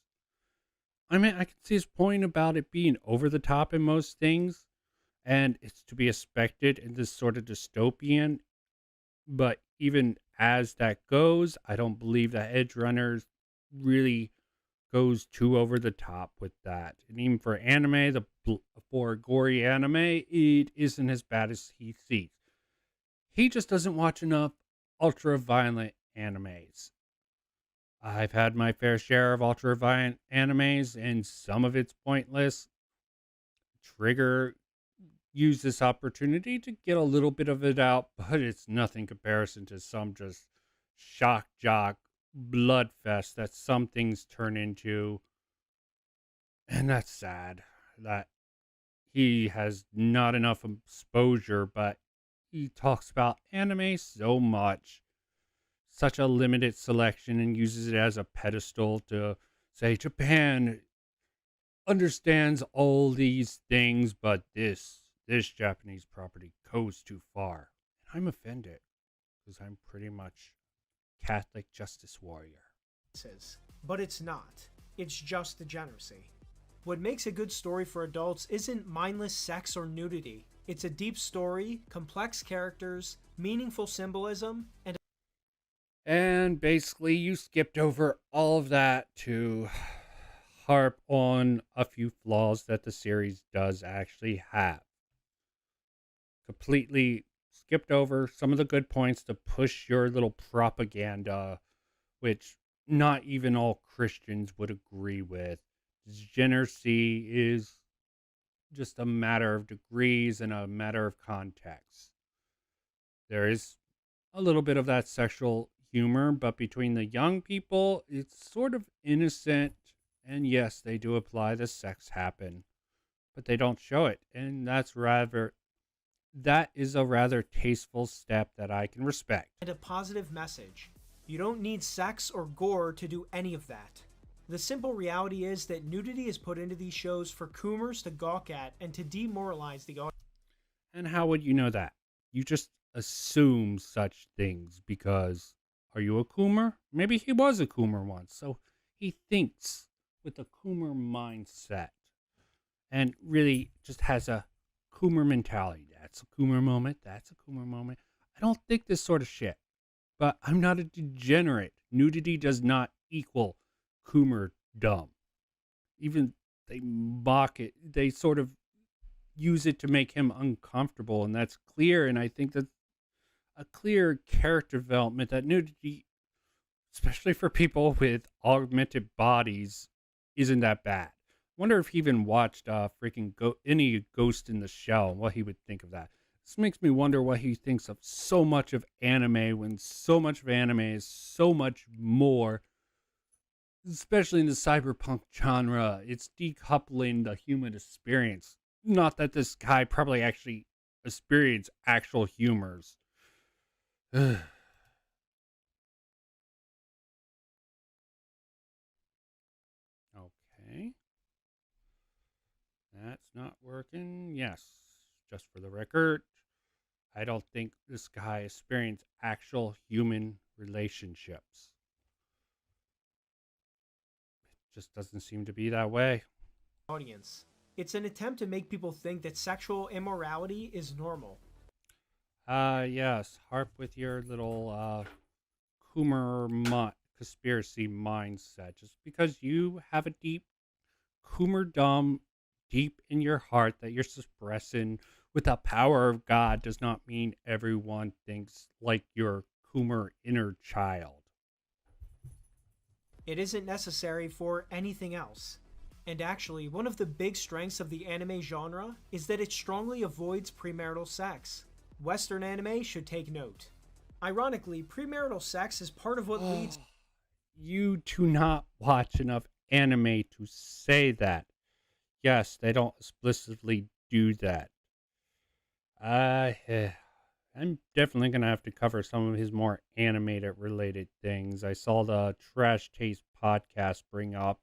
I mean, I can see his point about it being over the top in most things, and it's to be expected in this sort of dystopian. But even as that goes, I don't believe that Edgerunners really goes too over the top with that. And even for anime, for gory anime, it isn't as bad as he sees. He just doesn't watch enough ultra violent animes. I've had my fair share of ultra violent animes, and some of it's pointless. Trigger used this opportunity to get a little bit of it out, but it's nothing comparison to some just shock jock blood fest that some things turn into. And that's sad that he has not enough exposure, but he talks about anime so much, such a limited selection, and uses it as a pedestal to say Japan understands all these things, but this Japanese property goes too far. And I'm offended because I'm pretty much Catholic justice warrior. But it's not. It's just degeneracy. What makes a good story for adults isn't mindless sex or nudity. It's a deep story, complex characters, meaningful symbolism, And basically, you skipped over all of that to harp on a few flaws that the series does actually have. Completely skipped over some of the good points to push your little propaganda, which not even all Christians would agree with. Degeneracy is just a matter of degrees and a matter of context. There is a little bit of that sexual humor, but between the young people, it's sort of innocent. And yes, they do apply the sex happen, but they don't show it. And that is a rather tasteful step that I can respect. and a positive message. You don't need sex or gore to do any of that. The simple reality is that nudity is put into these shows for coomers to gawk at and to demoralize the audience. And how would you know that? You just assume such things because are you a coomer? Maybe he was a coomer once, so he thinks with a coomer mindset and really just has a coomer mentality. That's a coomer moment. That's a coomer moment. I don't think this sort of shit, but I'm not a degenerate. Nudity does not equal coomer dumb. Even they mock it. They sort of use it to make him uncomfortable, and that's clear. And I think that's a clear character development that nudity, especially for people with augmented bodies, isn't that bad. Wonder if he even watched any Ghost in the Shell and what he would think of that. This makes me wonder what he thinks of so much of anime when so much of anime is so much more, especially in the cyberpunk genre. It's decoupling the human experience. Not that this guy probably actually experienced actual humors. Okay. That's not working. Yes. Just for the record, I don't think this guy experienced actual human relationships. It just doesn't seem to be that way. Audience. It's an attempt to make people think that sexual immorality is normal. Yes. Harp with your little conspiracy mindset. Just because you have a deep Coomerdom deep in your heart that you're suppressing with the power of God does not mean everyone thinks like your Coomer inner child. It isn't necessary for anything else. And actually, one of the big strengths of the anime genre is that it strongly avoids premarital sex. Western anime should take note. Ironically, premarital sex is part of what leads. You do not watch enough anime to say that. Yes, they don't explicitly do that. I'm definitely going to have to cover some of his more animated related things. I saw the Trash Taste podcast bring up,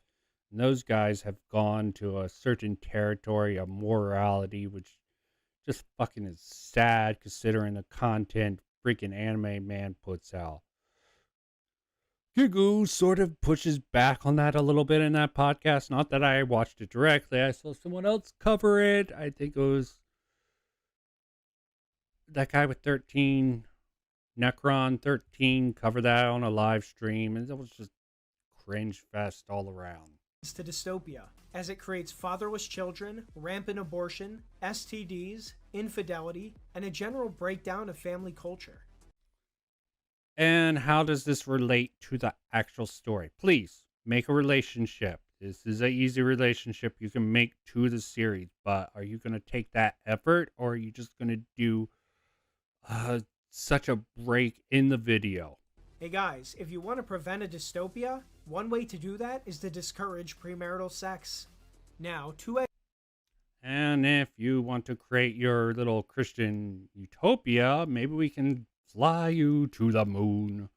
and those guys have gone to a certain territory of morality, which just fucking is sad considering the content freaking anime man puts out. Gigu sort of pushes back on that a little bit in that podcast. Not that I watched it directly. I saw someone else cover it. I think it was that guy with 13, Necron 13, covered that on a live stream. And it was just cringe fest all around. To dystopia, as it creates fatherless children, rampant abortion, STDs, infidelity, and a general breakdown of family culture. And how does this relate to the actual story? Please make a relationship. This is an easy relationship you can make to the series, but are you going to take that effort, or are you just going to do such a break in the video? Hey guys, if you want to prevent a dystopia, one way to do that is to discourage premarital sex. Now, And if you want to create your little Christian utopia, maybe we can fly you to the moon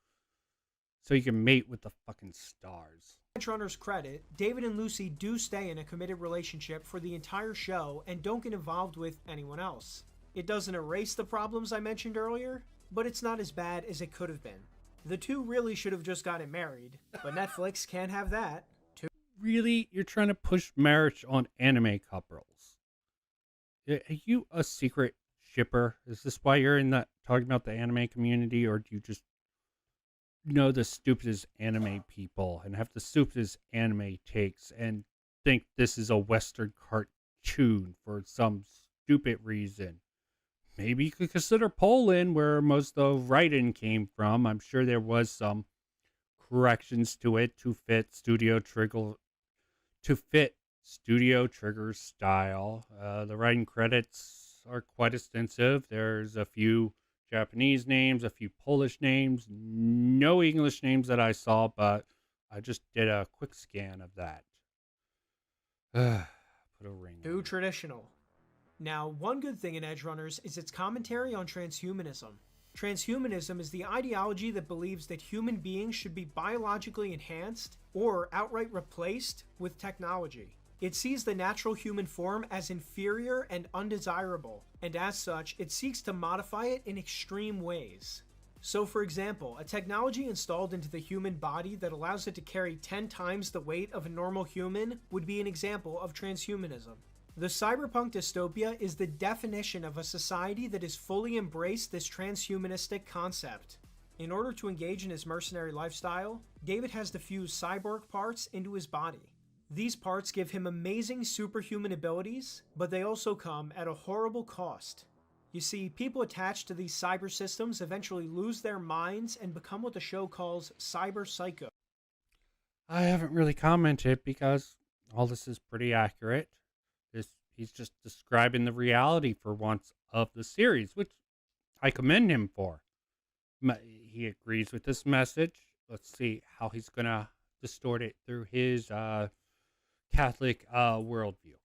so you can mate with the fucking stars. Edgerunners' credit, David and Lucy do stay in a committed relationship for the entire show and don't get involved with anyone else. It doesn't erase the problems I mentioned earlier, but it's not as bad as it could have been. The two really should have just gotten married, but Netflix can't have that. Really? You're trying to push marriage on anime couples? Are you a secret shipper? Is this why you're in that talking about the anime community, or do you just know the stupidest anime people and have the stupidest anime takes and think this is a Western cartoon for some stupid reason? Maybe you could consider Poland, where most of the writing came from. I'm sure there was some corrections to it to fit Studio Trigger's style. The writing credits are quite extensive. There's a few Japanese names, a few Polish names, no English names that I saw, but I just did a quick scan of that. Put a ring on Too it. traditional. Now, one good thing in Edgerunners is its commentary on transhumanism. Transhumanism is the ideology that believes that human beings should be biologically enhanced or outright replaced with technology. It sees the natural human form as inferior and undesirable, and as such, it seeks to modify it in extreme ways. So for example, a technology installed into the human body that allows it to carry 10 times the weight of a normal human would be an example of transhumanism. The cyberpunk dystopia is the definition of a society that has fully embraced this transhumanistic concept. In order to engage in his mercenary lifestyle, David has to fuse cyborg parts into his body. These parts give him amazing superhuman abilities, but they also come at a horrible cost. You see, people attached to these cyber systems eventually lose their minds and become what the show calls cyber psycho. I haven't really commented because all this is pretty accurate. He's just describing the reality for once of the series, which I commend him for. He agrees with this message. Let's see how he's going to distort it through his Catholic worldview.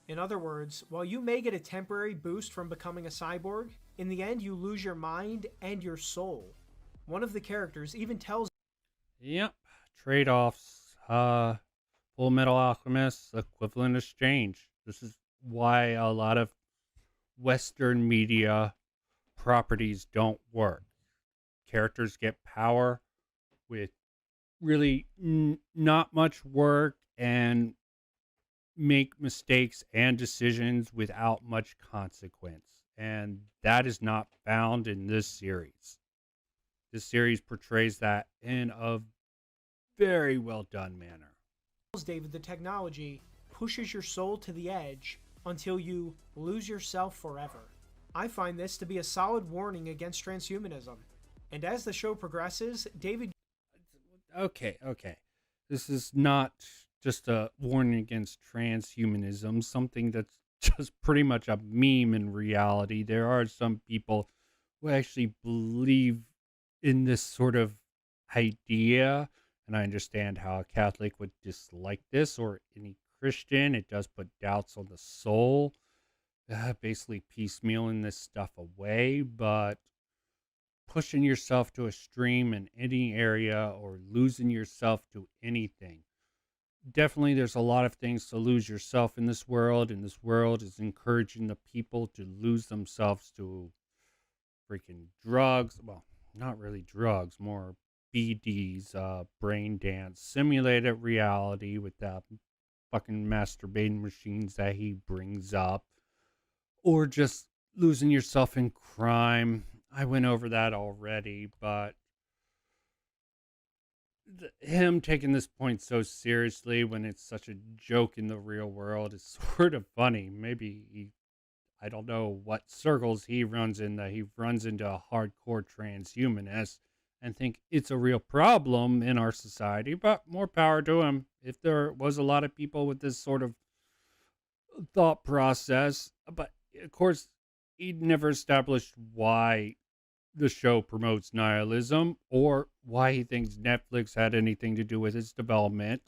In other words, while you may get a temporary boost from becoming a cyborg, in the end you lose your mind and your soul. One of the characters even tells. Yep, trade-offs. Full Metal Alchemist, equivalent exchange. This is why a lot of Western media properties don't work. Characters get power with really not much work and make mistakes and decisions without much consequence. And that is not found in this series. This series portrays that in a very well done manner. David the technology, pushes your soul to the edge until you lose yourself forever. I find this to be a solid warning against transhumanism. And as the show progresses, David... Okay. This is not just a warning against transhumanism, something that's just pretty much a meme in reality. There are some people who actually believe in this sort of idea, and I understand how a Catholic would dislike this, or any Christian. It does put doubts on the soul, basically piecemealing this stuff away, but pushing yourself to a stream in any area or losing yourself to anything. Definitely, there's a lot of things to lose yourself in this world, and this world is encouraging the people to lose themselves to freaking drugs. Well, not really drugs, more BDs, brain dance, simulated reality with that fucking masturbating machines that he brings up, or just losing yourself in crime. I went over that already, but him taking this point so seriously when it's such a joke in the real world is sort of funny. I don't know what circles he runs in, that he runs into a hardcore transhumanist and think it's a real problem in our society, but more power to him. If there was a lot of people with this sort of thought process, but of course, he never established why the show promotes nihilism or why he thinks Netflix had anything to do with its development.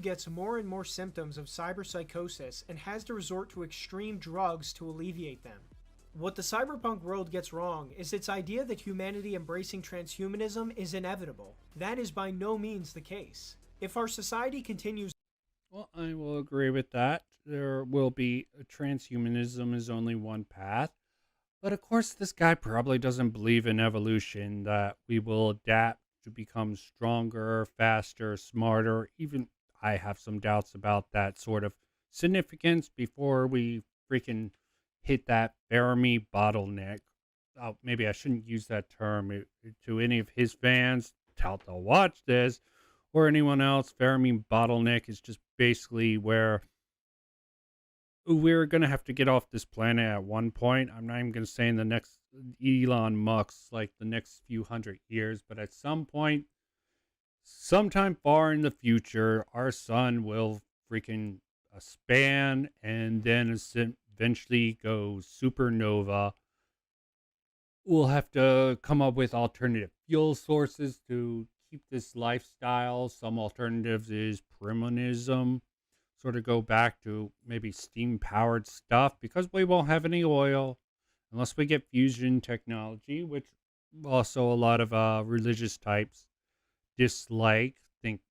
gets more and more symptoms of cyberpsychosis and has to resort to extreme drugs to alleviate them. What the cyberpunk world gets wrong is its idea that humanity embracing transhumanism is inevitable. That is by no means the case. If our society continues... Well, I will agree with that. There will be transhumanism is only one path. But of course, this guy probably doesn't believe in evolution, that we will adapt to become stronger, faster, smarter. Even I have some doubts about that sort of significance before we freaking hit that Fermi bottleneck. Oh, maybe I shouldn't use that term to any of his fans. Doubt they'll watch this, or anyone else. Fermi bottleneck is just basically where we're going to have to get off this planet at one point. I'm not even going to say in the next Elon Musk's, like the next few hundred years, but at some point, sometime far in the future, our sun will freaking span and then eventually go supernova. We'll have to come up with alternative fuel sources to keep this lifestyle. Some alternatives is primonism. Sort of go back to maybe steam-powered stuff, because we won't have any oil unless we get fusion technology, which also a lot of religious types dislike. Think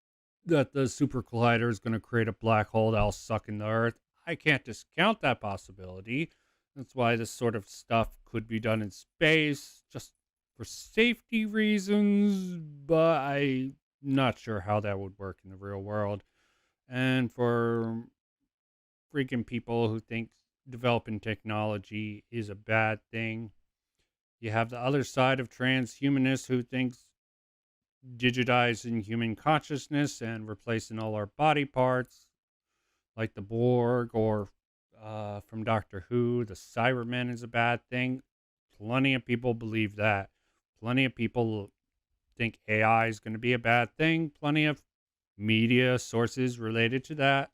that the super collider is going to create a black hole that'll suck in the earth. I can't discount that possibility. That's why this sort of stuff could be done in space, just for safety reasons, but I'm not sure how that would work in the real world. And for freaking people who think developing technology is a bad thing, you have the other side of transhumanists who thinks digitizing human consciousness and replacing all our body parts, like the Borg or from Doctor Who, the Cybermen, is a bad thing. Plenty of people believe that. Plenty of people think AI is going to be a bad thing. Plenty of media sources related to that.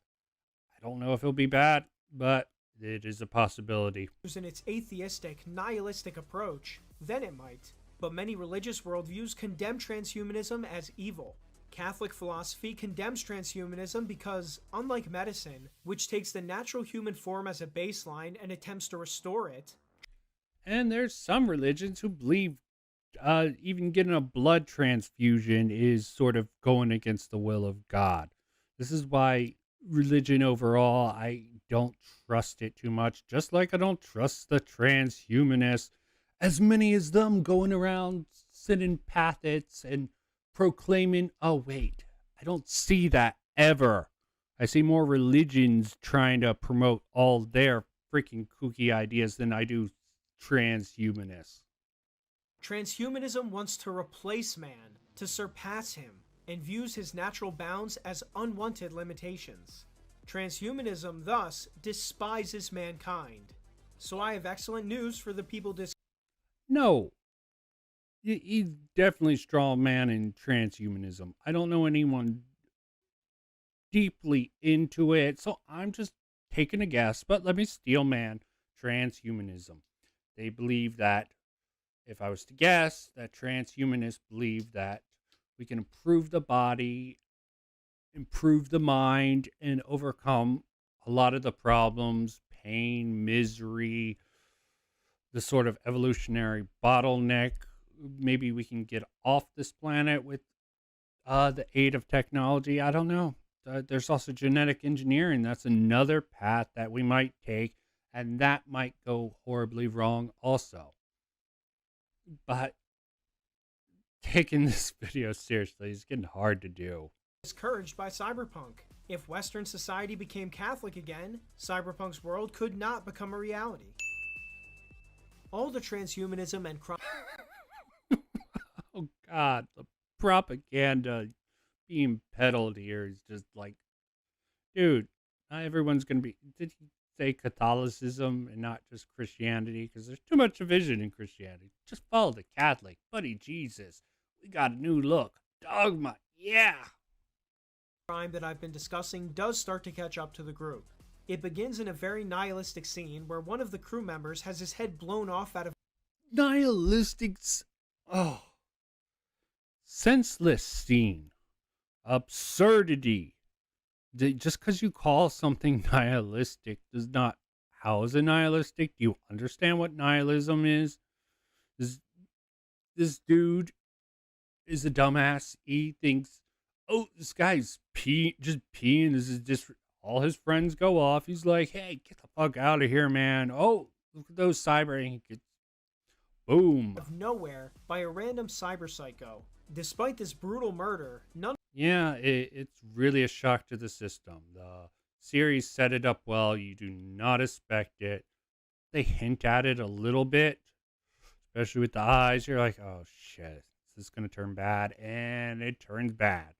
I don't know if it'll be bad, but it is a possibility. In its atheistic, nihilistic approach, then it might. But many religious worldviews condemn transhumanism as evil. Catholic philosophy condemns transhumanism because, unlike medicine, which takes the natural human form as a baseline and attempts to restore it... And there's some religions who believe even getting a blood transfusion is sort of going against the will of God. This is why religion overall, I don't trust it too much, just like I don't trust the transhumanists. As many as them going around sending pathets and proclaiming, oh wait, I don't see that ever. I see more religions trying to promote all their freaking kooky ideas than I do transhumanists. Transhumanism wants to replace man, to surpass him, and views his natural bounds as unwanted limitations. Transhumanism, thus, despises mankind. So I have excellent news for the people No, he's definitely straw man in transhumanism. I don't know anyone deeply into it, so I'm just taking a guess, but let me steel man transhumanism. They believe that, if I was to guess, that transhumanists believe that we can improve the body, improve the mind, and overcome a lot of the problems, pain, misery, the sort of evolutionary bottleneck. Maybe we can get off this planet with the aid of technology. I don't know. There's also genetic engineering. That's another path that we might take, and that might go horribly wrong also. But taking this video seriously is getting hard to do. discouraged by Cyberpunk. If Western society became Catholic again, Cyberpunk's world could not become a reality. All the transhumanism and Oh God, the propaganda being peddled here is just like, dude, not everyone's gonna be. Did he say Catholicism and not just Christianity? Because there's too much division in Christianity. Just follow the Catholic, buddy Jesus. We got a new look, dogma, yeah. crime that I've been discussing does start to catch up to the group. It begins in a very nihilistic scene where one of the crew members has his head blown off out of Nihilistic, oh, senseless scene, absurdity. Just because you call something nihilistic does not. How is it nihilistic? Do you understand what nihilism is? This dude is a dumbass. He thinks, oh, this guy's just peeing. This is just all his friends go off. He's like, hey, get the fuck out of here, man. Oh, look at those cyber. And he gets, boom. of nowhere by a random cyber psycho. Despite this brutal murder, none Yeah, it's really a shock to the system. The series set it up well. You do not expect it. They hint at it a little bit, especially with the eyes. You're like, oh shit, this is going to turn bad. And it turns bad.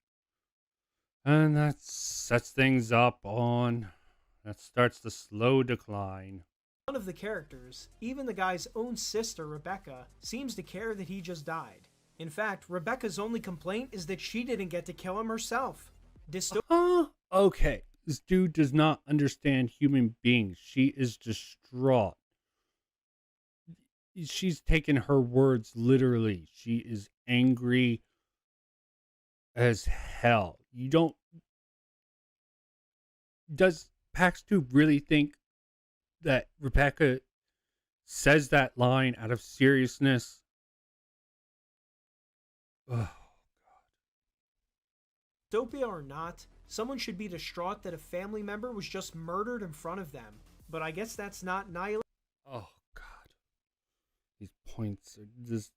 And that sets things up on, that starts the slow decline. of the characters, even the guy's own sister, Rebecca, seems to care that he just died. In fact, Rebecca's only complaint is that she didn't get to kill him herself. Okay, this dude does not understand human beings. She is distraught. She's taken her words literally. She is angry as hell. You don't. Does Pax2 really think that Rebecca says that line out of seriousness? Oh. Dystopia or not, someone should be distraught that a family member was just murdered in front of them. But I guess that's not nihilism. Oh God, these points are just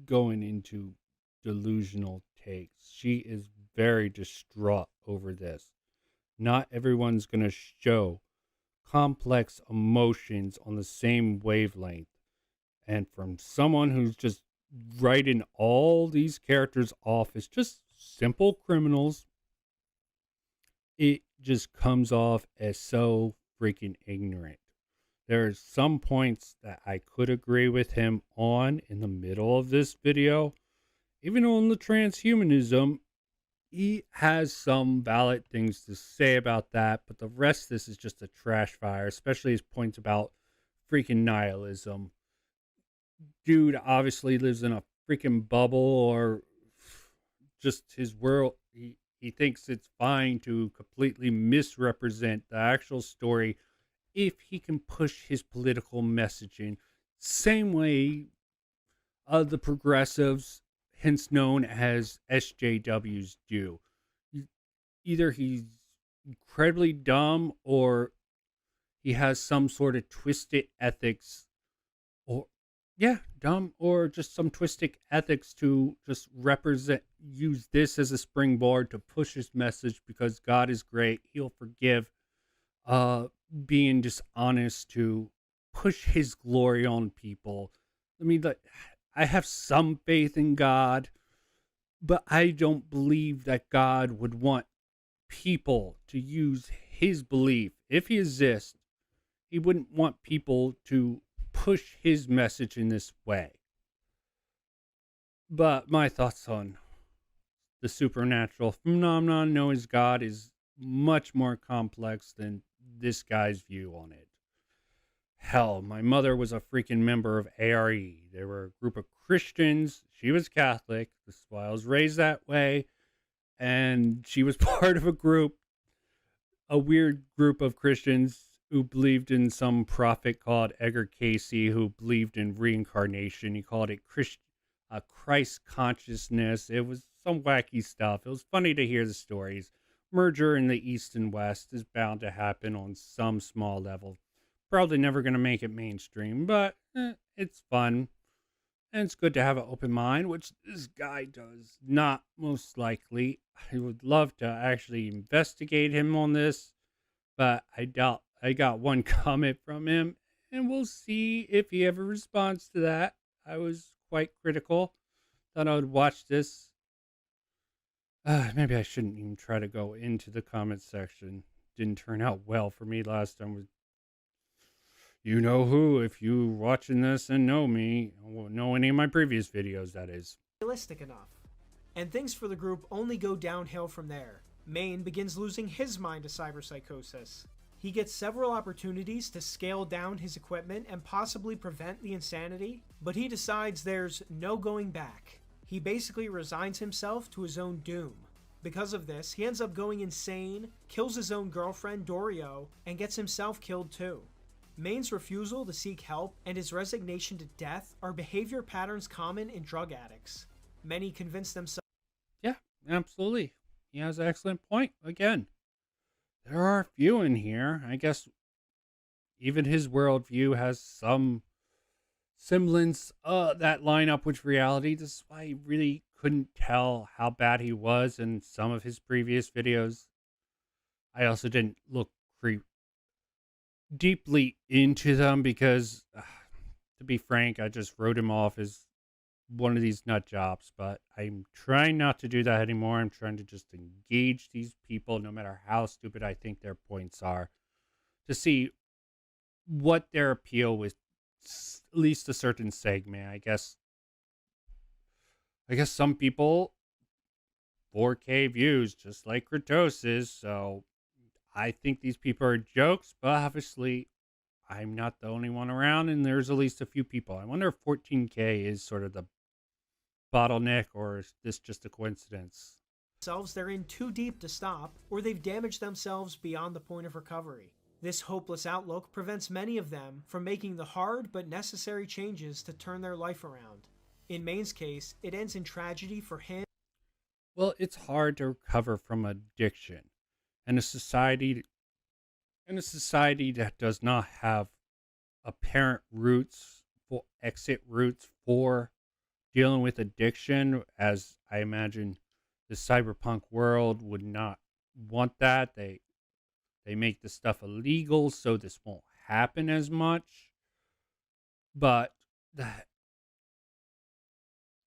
going into delusional takes. She is very distraught over this. Not everyone's gonna show complex emotions on the same wavelength, and from someone who's just writing all these characters off as just simple criminals, it just comes off as so freaking ignorant. There's some points that I could agree with him on in the middle of this video. Even on the transhumanism, he has some valid things to say about that, but the rest of this is just a trash fire, especially his points about freaking nihilism. Dude obviously lives in a freaking bubble, or just his world. He thinks it's fine to completely misrepresent the actual story if he can push his political messaging. Same way the progressives, hence known as SJWs, do. Either he's incredibly dumb, or he has some sort of twisted ethics, or dumb, or just some twisted ethics to just use this as a springboard to push his message because God is great. He'll forgive being dishonest, to push his glory on people. I mean, I have some faith in God, but I don't believe that God would want people to use his belief. If he exists, he wouldn't want people to push his message in this way. But my thoughts on the supernatural phenomenon known as God is much more complex than this guy's view on it. Hell, my mother was a freaking member of ARE. They were a group of Christians. She was Catholic. This is why I was raised that way. And she was part of a weird group of Christians who believed in some prophet called Edgar Casey, who believed in reincarnation. He called it Christ consciousness. It was some wacky stuff. It was funny to hear the stories. Merger in the East and West is bound to happen on some small level. Probably never going to make it mainstream, but it's fun. And it's good to have an open mind, which this guy does not, most likely. I would love to actually investigate him on this, but I doubt I got one comment from him, and we'll see if he ever responds to that. I was quite critical. Thought I would watch this. Maybe I shouldn't even try to go into the comment section. Didn't turn out well for me last time with you know who, if you watching this and know me, know any of my previous videos, that is. Realistic enough. And things for the group only go downhill from there. Maine begins losing his mind to cyberpsychosis. He gets several opportunities to scale down his equipment and possibly prevent the insanity, but he decides there's no going back. He basically resigns himself to his own doom. Because of this, he ends up going insane, kills his own girlfriend, Dorio, and gets himself killed too. Maine's refusal to seek help and his resignation to death are behavior patterns common in drug addicts. Many convince themselves. Yeah, absolutely. He has an excellent point. Again, there are a few in here. I guess even his worldview has some semblance that line up with reality. This is why I really couldn't tell how bad he was in some of his previous videos. I also didn't look deeply into them because, to be frank, I just wrote him off as one of these nut jobs, but I'm trying not to do that anymore. I'm trying to just engage these people, no matter how stupid I think their points are, to see what their appeal with at least a certain segment. I guess some people 4K views just like Kratos is, so I think these people are jokes, but obviously I'm not the only one around, and there's at least a few people. I wonder if 14K is sort of the bottleneck, or is this just a coincidence? They're in too deep to stop, or they've damaged themselves beyond the point of recovery. This hopeless outlook prevents many of them from making the hard but necessary changes to turn their life around. In Maine's case, it ends in tragedy for him. Well, it's hard to recover from addiction. And a society that does not have apparent exit routes for dealing with addiction, as I imagine the cyberpunk world would not want that. They make the stuff illegal so this won't happen as much. But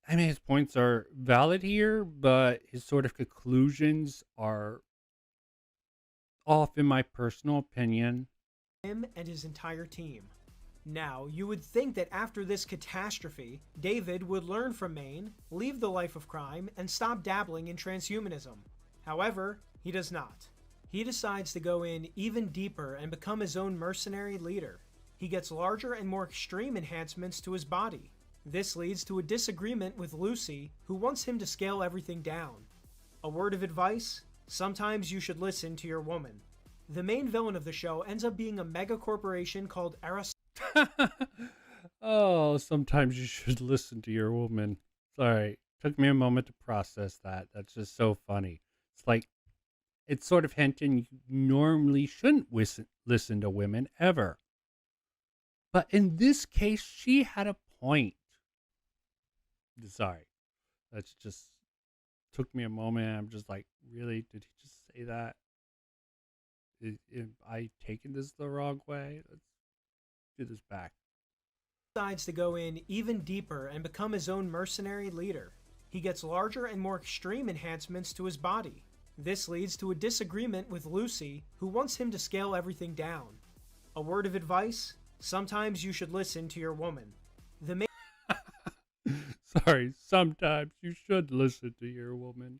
his points are valid here, but his sort of conclusions are off, in my personal opinion. Him and his entire team. Now, you would think that after this catastrophe, David would learn from Maine, leave the life of crime, and stop dabbling in transhumanism. However, he does not. He decides to go in even deeper and become his own mercenary leader. He gets larger and more extreme enhancements to his body. This leads to a disagreement with Lucy, who wants him to scale everything down. A word of advice? Sometimes you should listen to your woman. The main villain of the show ends up being a mega corporation called Oh, sometimes you should listen to your woman. Sorry, took me a moment to process that. That's just so funny. It's like, it's sort of hinting you normally shouldn't listen to women ever. But in this case, she had a point. Sorry, that's just took me a moment. I'm just like, really? Did he just say that? Am I taking this the wrong way? Let's do this back. Decides to go in even deeper and become his own mercenary leader. He gets larger and more extreme enhancements to his body. This leads to a disagreement with Lucy, who wants him to scale everything down. A word of advice: sometimes you should listen to your woman. The main Sorry, sometimes you should listen to your woman.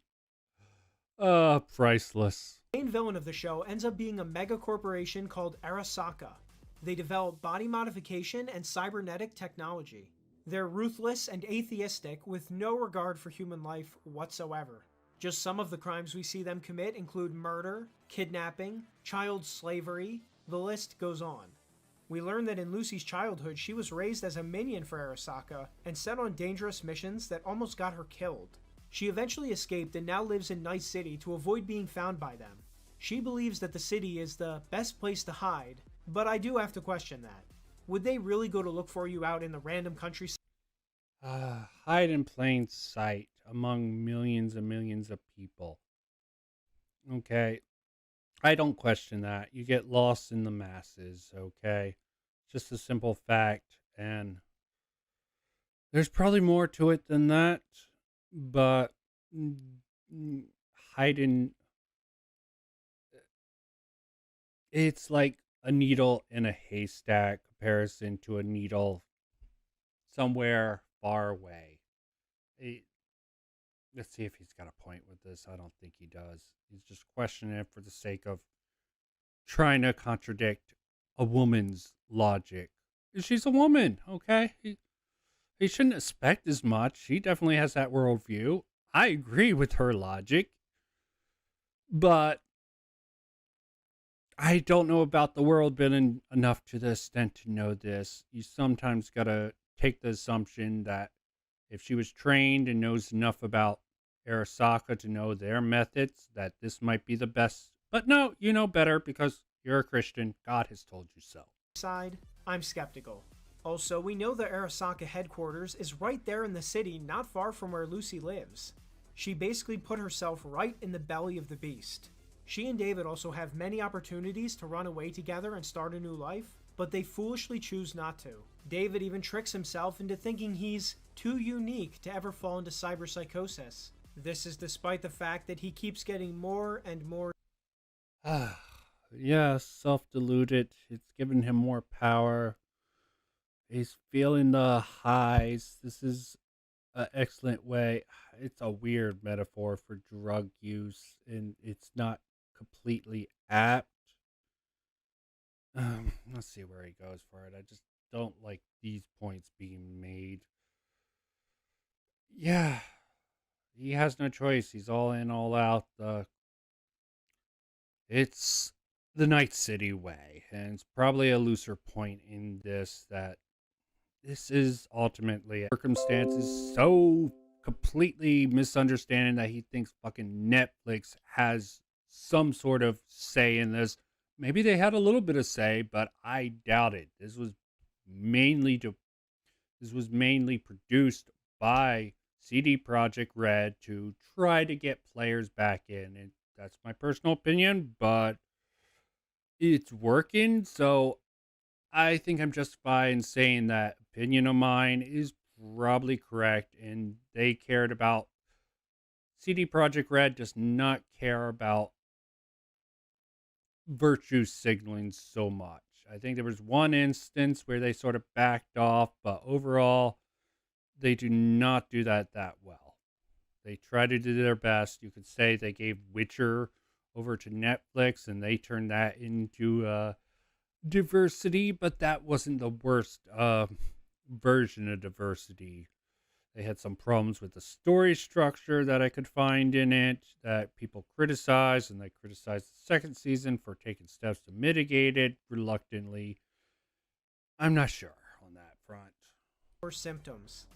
Priceless. villain of the show ends up being a mega corporation called Arasaka. They develop body modification and cybernetic technology. They're ruthless and atheistic with no regard for human life whatsoever. Just some of the crimes we see them commit include murder, kidnapping, child slavery, the list goes on. We learn that in Lucy's childhood she was raised as a minion for Arasaka and sent on dangerous missions that almost got her killed. She eventually escaped and now lives in Night City to avoid being found by them. She believes that the city is the best place to hide, but I do have to question that. Would they really go to look for you out in the random countryside? Hide in plain sight among millions and millions of people. Okay. I don't question that. You get lost in the masses, okay? Just a simple fact. And there's probably more to it than that. But hiding, it's like a needle in a haystack comparison to a needle somewhere far away. Let's see if he's got a point with this. I don't think he does. He's just questioning it for the sake of trying to contradict a woman's logic. She's a woman, okay? He shouldn't expect as much. She definitely has that worldview. I agree with her logic. But I don't know about the world building enough to the extent to know this. You sometimes gotta take the assumption that if she was trained and knows enough about Arasaka to know their methods, that this might be the best. But no, you know better because you're a Christian. God has told you so. I'm skeptical. Also, we know the Arasaka headquarters is right there in the city, not far from where Lucy lives. She basically put herself right in the belly of the beast. She and David also have many opportunities to run away together and start a new life, but they foolishly choose not to. David even tricks himself into thinking he's too unique to ever fall into cyberpsychosis. This is despite the fact that he keeps getting more and more. Yeah, self-deluded. It's given him more power. He's feeling the highs. This is an excellent way. It's a weird metaphor for drug use, and it's not completely apt. Let's see where he goes for it. I just don't like these points being made. Yeah, he has no choice. He's all in, all out. It's the Night City way, and it's probably a looser point in this that this is ultimately circumstances so completely misunderstanding that he thinks fucking Netflix has some sort of say in this. Maybe they had a little bit of say, but I doubt it. This was mainly produced by CD Projekt Red to try to get players back in. And that's my personal opinion, but it's working. So I think I'm justified in saying that opinion of mine is probably correct. And they cared about, CD Projekt Red does not care about virtue signaling so much. I think there was one instance where they sort of backed off, but overall, they do not do that well. They try to do their best. You could say they gave Witcher over to Netflix and they turned that into diversity, but that wasn't the worst version of diversity. They had some problems with the story structure that I could find in it that people criticized, and they criticized the second season for taking steps to mitigate it reluctantly. I'm not sure on that front. Or symptoms.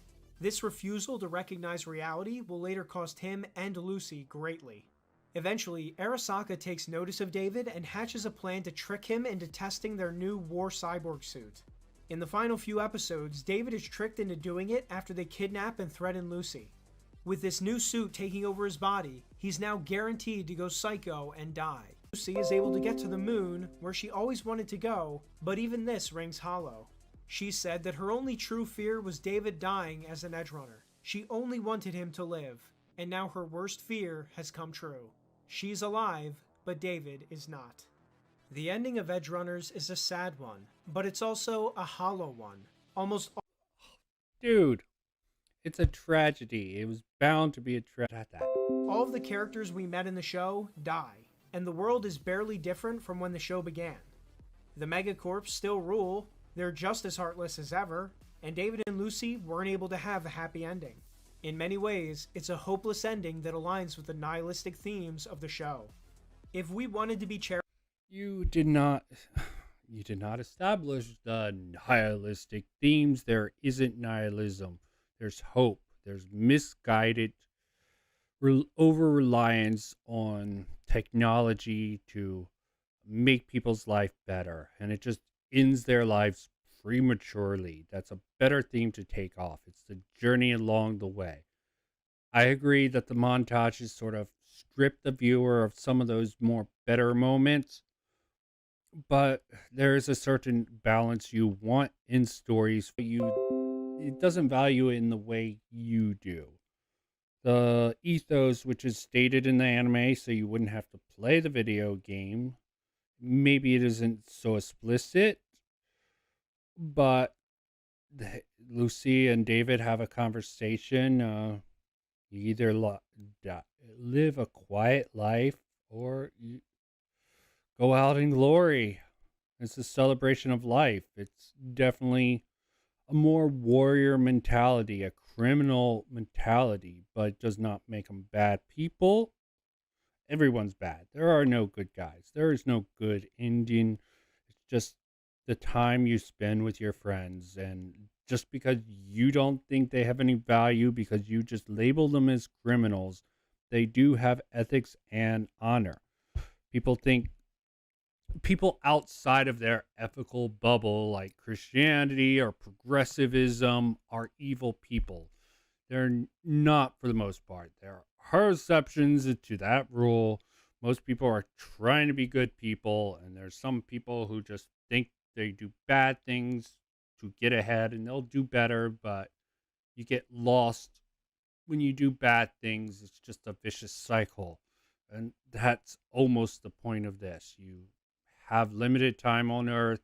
This refusal to recognize reality will later cost him and Lucy greatly. Eventually, Arasaka takes notice of David and hatches a plan to trick him into testing their new war cyborg suit. In the final few episodes, David is tricked into doing it after they kidnap and threaten Lucy. With this new suit taking over his body, he's now guaranteed to go psycho and die. Lucy is able to get to the moon, where she always wanted to go, but even this rings hollow. She said that her only true fear was David dying as an Edgerunner. She only wanted him to live, and now her worst fear has come true. She's alive, but David is not. The ending of Edgerunners is a sad one, but it's also a hollow one. Almost Dude, it's a tragedy. It was bound to be a tragedy. all of the characters we met in the show die, and the world is barely different from when the show began. The Megacorps still rule, they're just as heartless as ever, and David and Lucy weren't able to have a happy ending. In many ways, it's a hopeless ending that aligns with the nihilistic themes of the show. If we wanted to be You did not establish the nihilistic themes. There isn't nihilism. There's hope. There's misguided over reliance on technology to make people's life better, and it just ends their lives prematurely. That's a better theme to take off. It's the journey along the way. I agree that the montages sort of strip the viewer of some of those more better moments, but there is a certain balance you want in stories. It doesn't value it in the way you do. The ethos, which is stated in the anime, so you wouldn't have to play the video game. Maybe it isn't so explicit, but Lucy and David have a conversation. You either live a quiet life or you go out in glory. It's a celebration of life. It's definitely a more warrior mentality, a criminal mentality, but it does not make them bad people. Everyone's bad. There are no good guys. There is no good ending. It's just the time you spend with your friends. And just because you don't think they have any value, because you just label them as criminals, they do have ethics and honor. People outside of their ethical bubble, like Christianity or progressivism, are evil people. They're not, for the most part. There are exceptions to that rule. Most people are trying to be good people, and there's some people who just think they do bad things to get ahead, and they'll do better, but you get lost when you do bad things. It's just a vicious cycle, and that's almost the point of this. You have limited time on Earth,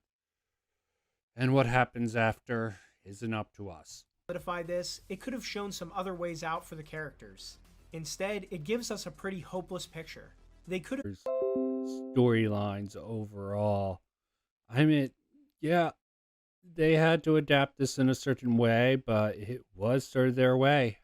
and what happens after isn't up to us. solidify this, it could have shown some other ways out for the characters. Instead, it gives us a pretty hopeless picture. They could have Storylines overall. I mean, yeah, they had to adapt this in a certain way, but it was sort of their way.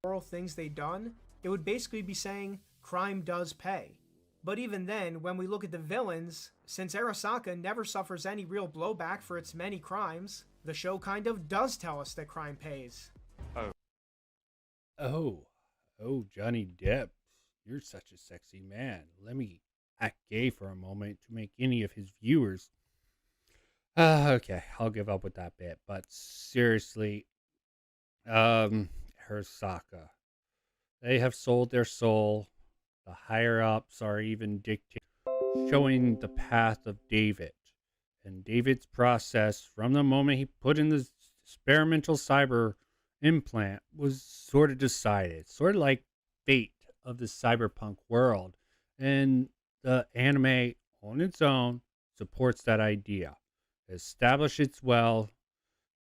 moral things they done, it would basically be saying crime does pay. But even then, when we look at the villains, since Arasaka never suffers any real blowback for its many crimes, the show kind of does tell us that crime pays. Oh, Johnny Depp, you're such a sexy man. Let me act gay for a moment to make any of his viewers. Okay, I'll give up with that bit. But seriously, Arasaka, they have sold their soul. The higher ups are even dictating, showing the path of David. And David's process from the moment he put in the experimental cyber implant was sort of decided, sort of like fate of the cyberpunk world. And the anime on its own supports that idea. Establish it well.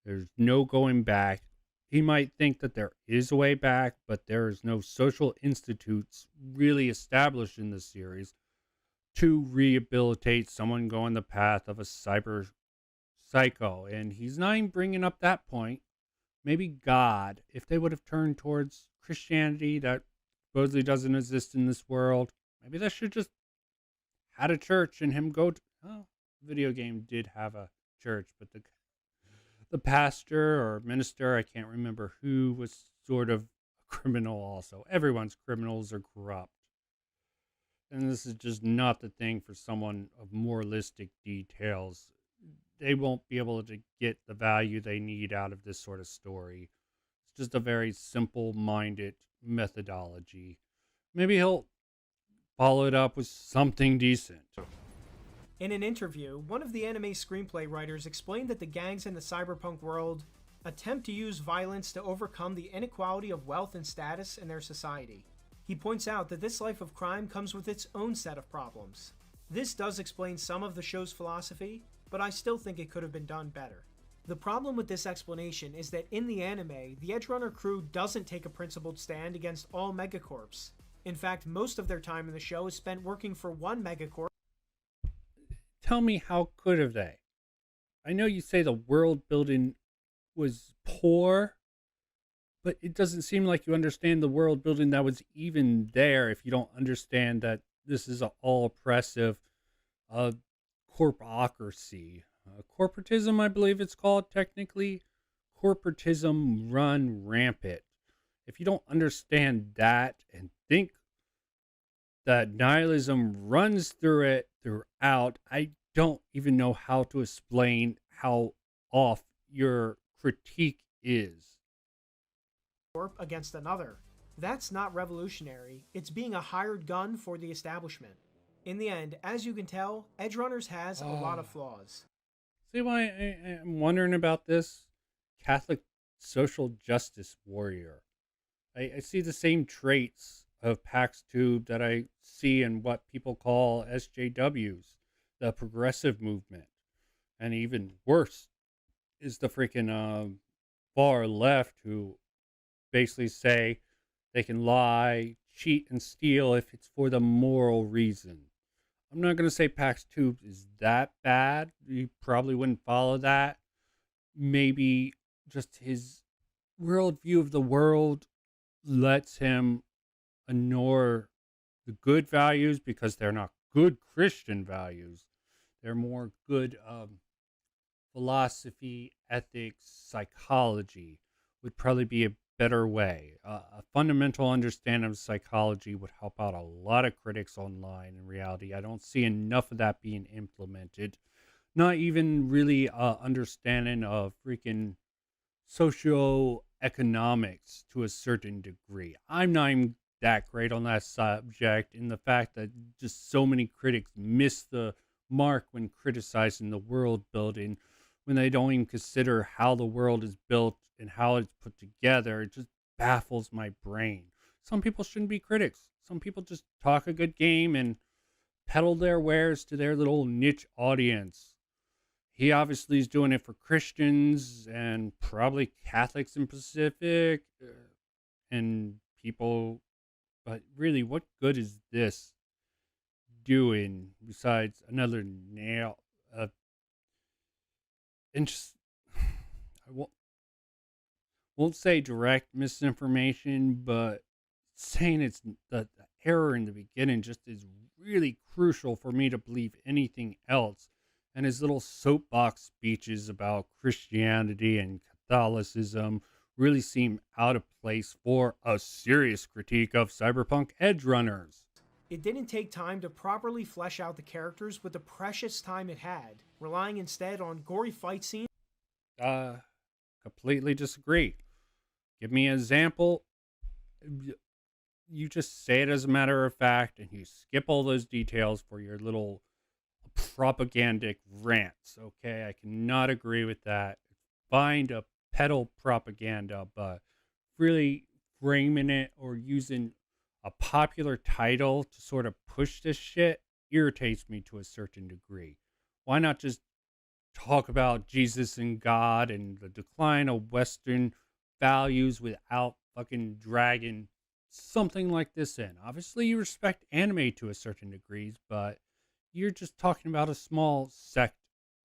There's no going back. He might think that there is a way back, but there is no social institutes really established in the series to rehabilitate someone going the path of a cyber psycho. And he's not even bringing up that point. Maybe God, if they would have turned towards Christianity that supposedly doesn't exist in this world, maybe they should just had a church and him go to, oh, the video game did have a church, but the pastor or minister, I can't remember who, was sort of a criminal also. Everyone's criminals are corrupt. And this is just not the thing for someone of moralistic details. They won't be able to get the value they need out of this sort of story. It's just a very simple-minded methodology. Maybe he'll follow it up with something decent. In an interview, one of the anime screenplay writers explained that the gangs in the cyberpunk world attempt to use violence to overcome the inequality of wealth and status in their society. He points out that this life of crime comes with its own set of problems. This does explain some of the show's philosophy, but I still think it could have been done better. The problem with this explanation is that in the anime, the Edgerunner crew doesn't take a principled stand against all megacorps. In fact, most of their time in the show is spent working for one megacorp. Tell me, how could have they? I know you say the world building was poor, but it doesn't seem like you understand the world building that was even there if you don't understand that this is an all oppressive corporocracy. Corporatism, I believe it's called technically. Corporatism run rampant. If you don't understand that and think that nihilism runs through it throughout, I don't even know how to explain how off your critique is. Against another. That's not revolutionary, it's being a hired gun for the establishment. In the end, as you can tell, Edgerunners has a lot of flaws. See why I'm wondering about this? Catholic social justice warrior. I see the same traits of Pax Tube that I see in what people call SJWs, the progressive movement. And even worse is the freaking far left, who basically say they can lie, cheat, and steal if it's for the moral reason. I'm not going to say Pax Tube is that bad. You probably wouldn't follow that. Maybe just his worldview of the world lets him ignore the good values because they're not good Christian values. They're more good philosophy, ethics, psychology would probably be a better way. A fundamental understanding of psychology would help out a lot of critics online. In reality, I don't see enough of that being implemented. Not even really understanding of freaking socioeconomics to a certain degree. I'm not even that great on that subject, in the fact that just so many critics miss the mark when criticizing the world building, when they don't even consider how the world is built and how it's put together. It just baffles my brain. Some people shouldn't be critics. Some people just talk a good game and peddle their wares to their little niche audience. He obviously is doing it for Christians and probably Catholics in Pacific and people. But really, what good is this doing besides another nail? And just, I won't say direct misinformation, but saying it's the error in the beginning just is really crucial for me to believe anything else. And his little soapbox speeches about Christianity and Catholicism really seem out of place for a serious critique of Cyberpunk Edgerunners. It didn't take time to properly flesh out the characters with the precious time it had, relying instead on gory fight scenes. Completely disagree. Give me an example. You just say it as a matter of fact, and you skip all those details for your little propagandic rants. Okay, I cannot agree with that. Fine to peddle propaganda, but really framing it or using a popular title to sort of push this shit irritates me to a certain degree. Why not just talk about Jesus and God and the decline of Western values without fucking dragging something like this in? Obviously, you respect anime to a certain degree, but you're just talking about a small sect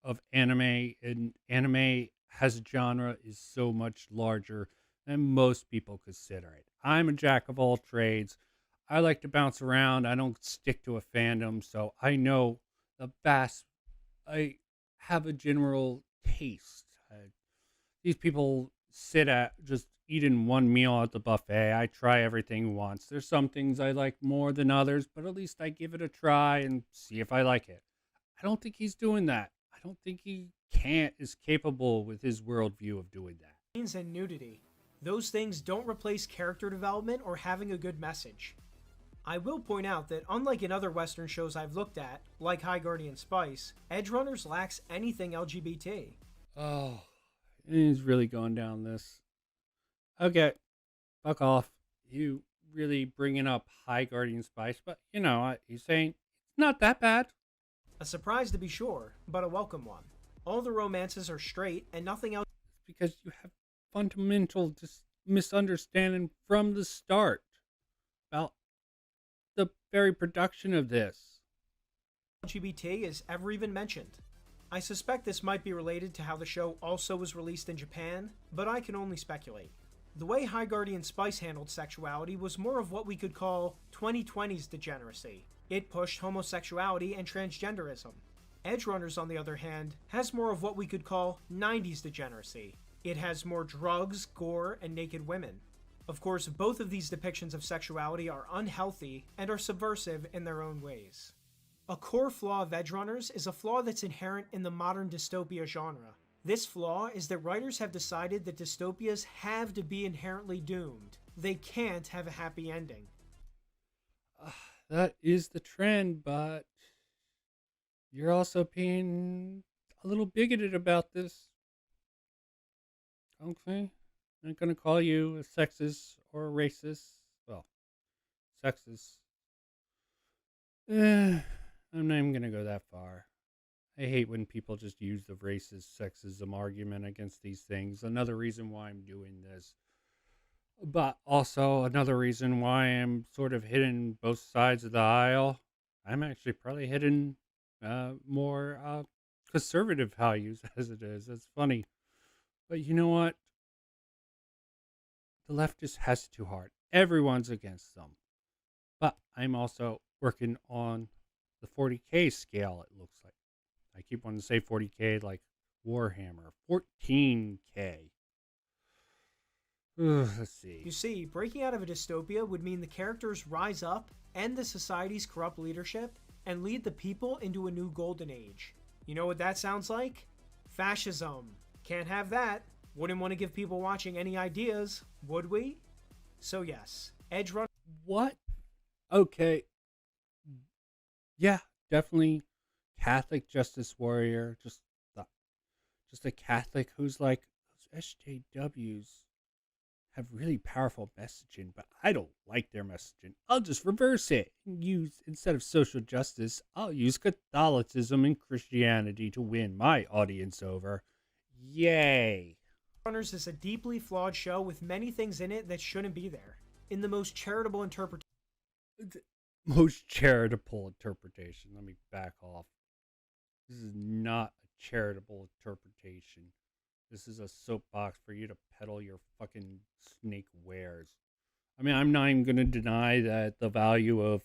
of anime, and anime as a genre is so much larger than most people consider it. I'm a jack of all trades. I like to bounce around. I don't stick to a fandom, so I know I have a general taste. These people sit at just eating one meal at the buffet. I try everything once. There's some things I like more than others, but at least I give it a try and see if I like it. I don't think he's doing that. I don't think he is capable with his worldview of doing that. And nudity. Those things don't replace character development or having a good message. I will point out that unlike in other Western shows I've looked at, like High Guardian Spice, Edgerunners lacks anything LGBT. Oh, He's really going down this. Okay, fuck off. You really bringing up High Guardian Spice, but he's saying it's not that bad. A surprise to be sure, but a welcome one. All the romances are straight and nothing else. It's because you have fundamental misunderstanding from the start about the very production of this. LGBT is ever even mentioned. I suspect this might be related to how the show also was released in Japan, but I can only speculate. The way High Guardian Spice handled sexuality was more of what we could call 2020's degeneracy. It pushed homosexuality and transgenderism. Edgerunners, on the other hand, has more of what we could call 90's degeneracy. It has more drugs, gore, and naked women. Of course, both of these depictions of sexuality are unhealthy and are subversive in their own ways. A core flaw of Edgerunners is a flaw that's inherent in the modern dystopia genre. This flaw is that writers have decided that dystopias have to be inherently doomed. They can't have a happy ending. That is the trend, but you're also being a little bigoted about this. Okay? I'm not going to call you a sexist or a racist. Well, sexist. I'm not even going to go that far. I hate when people just use the racist sexism argument against these things. Another reason why I'm doing this. But also another reason why I'm sort of hitting both sides of the aisle. I'm actually probably hitting more conservative values as it is. It's funny. But you know what? The left just has it too hard. Everyone's against them. But I'm also working on the 40K scale, it looks like. I keep wanting to say 40K like Warhammer. 14K. Let's see. You see, breaking out of a dystopia would mean the characters rise up, end the society's corrupt leadership, and lead the people into a new golden age. You know what that sounds like? Fascism. Can't have that. Wouldn't want to give people watching any ideas, would we? So yes, Edgerunner. What? Okay. Yeah, definitely Catholic justice warrior. Just a Catholic who's like, those SJWs have really powerful messaging, but I don't like their messaging. I'll just reverse it and instead of social justice, I'll use Catholicism and Christianity to win my audience over. Yay. Edgerunners is a deeply flawed show with many things in it that shouldn't be there. In the most charitable interpretation. Most charitable interpretation. Let me back off. This is not a charitable interpretation. This is a soapbox for you to peddle your fucking snake wares. I mean, I'm not even going to deny that the value of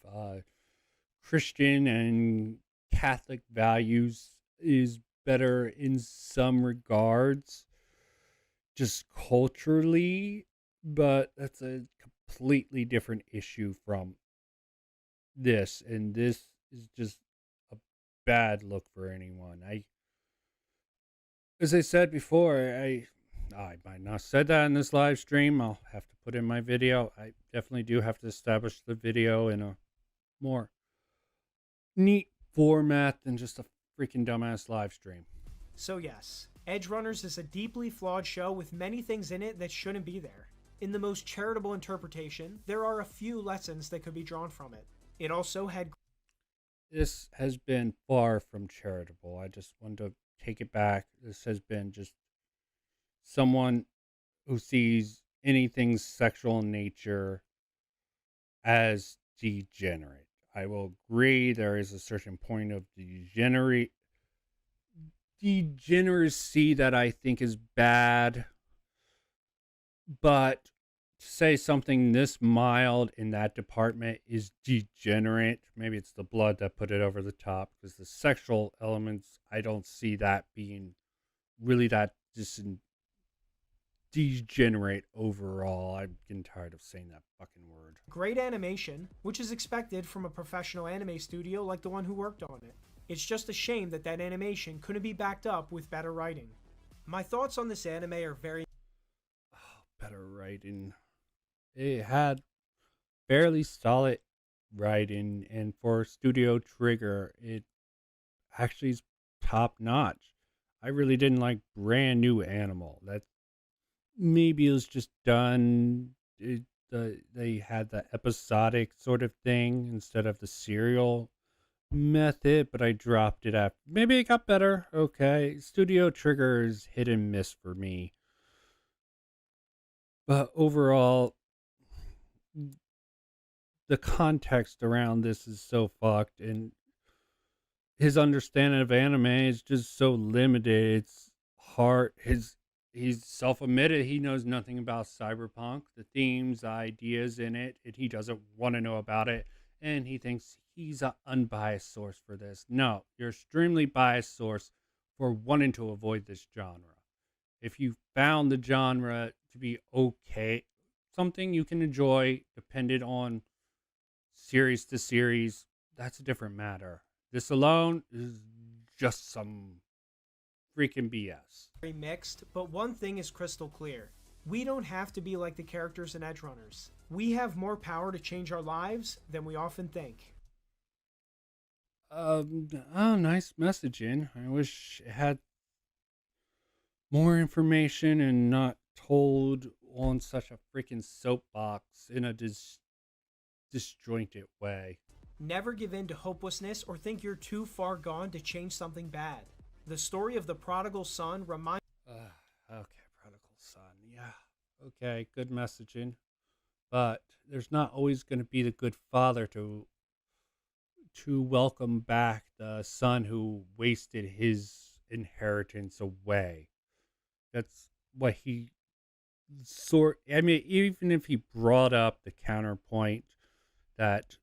Christian and Catholic values is better in some regards, just culturally, but that's a completely different issue from this, and this is just a bad look for anyone. As I said before, I might not have said that in this live stream. I'll have to put in my video. I definitely do have to establish the video in a more neat format than just a freaking dumbass live stream. So yes, Edgerunners is a deeply flawed show with many things in it that shouldn't be there. In the most charitable interpretation, there are a few lessons that could be drawn from it. It also had... This has been far from charitable. I just want to take it back. This has been just someone who sees anything sexual in nature as degenerate. I will agree there is a certain point of degeneracy that I think is bad, but to say something this mild in that department is degenerate, maybe it's the blood that put it over the top, because the sexual elements, I don't see that being really that degenerate overall. I'm getting tired of saying that fucking word. Great animation, which is expected from a professional anime studio like the one who worked on it. It's just a shame that that animation couldn't be backed up with better writing. My thoughts on this anime are very... Better writing. It had fairly solid writing, and for Studio Trigger, it actually is top notch. I really didn't like Brand New Animal. That maybe it was just done. They had the episodic sort of thing instead of the serial method, but I dropped it after. Maybe it got better. Okay, Studio Trigger is hit and miss for me, but overall, the context around this is so fucked, and his understanding of anime is just so limited. It's hard. He's self-admitted he knows nothing about Cyberpunk, the themes, the ideas in it, and he doesn't want to know about it. And he thinks he's an unbiased source for this. No, you're extremely biased source for wanting to avoid this genre. If you found the genre to be okay, something you can enjoy, dependent on series to series, that's a different matter. This alone is just some freaking BS. Very mixed, but one thing is crystal clear. We don't have to be like the characters in Edgerunners. We have more power to change our lives than we often think. Oh, nice messaging. I wish it had more information and not told on such a freaking soapbox in a disjointed way. Never give in to hopelessness or think you're too far gone to change something bad. The story of the prodigal son reminds. Okay, prodigal son. Yeah. Okay, good messaging. But there's not always going to be the good father to welcome back the son who wasted his inheritance away. That's what he I mean, even if he brought up the counterpoint that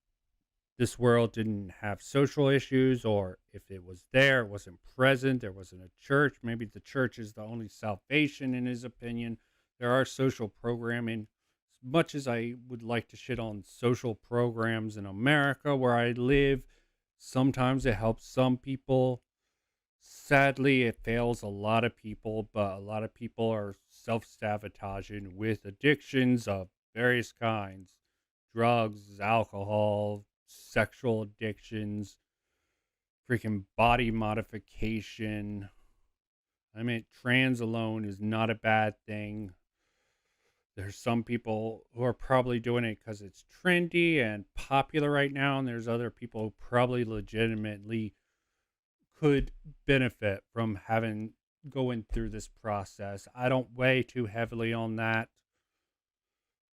this world didn't have social issues, or if it was there, it wasn't present, there wasn't a church. Maybe the church is the only salvation in his opinion. There are social programming. As much as I would like to shit on social programs in America where I live, sometimes it helps some people. Sadly, it fails a lot of people, but a lot of people are self-sabotaging with addictions of various kinds. Drugs, alcohol, sexual addictions, freaking body modification. I mean, trans alone is not a bad thing. There's some people who are probably doing it because it's trendy and popular right now, and there's other people who probably legitimately could benefit from going through this process. I don't weigh too heavily on that.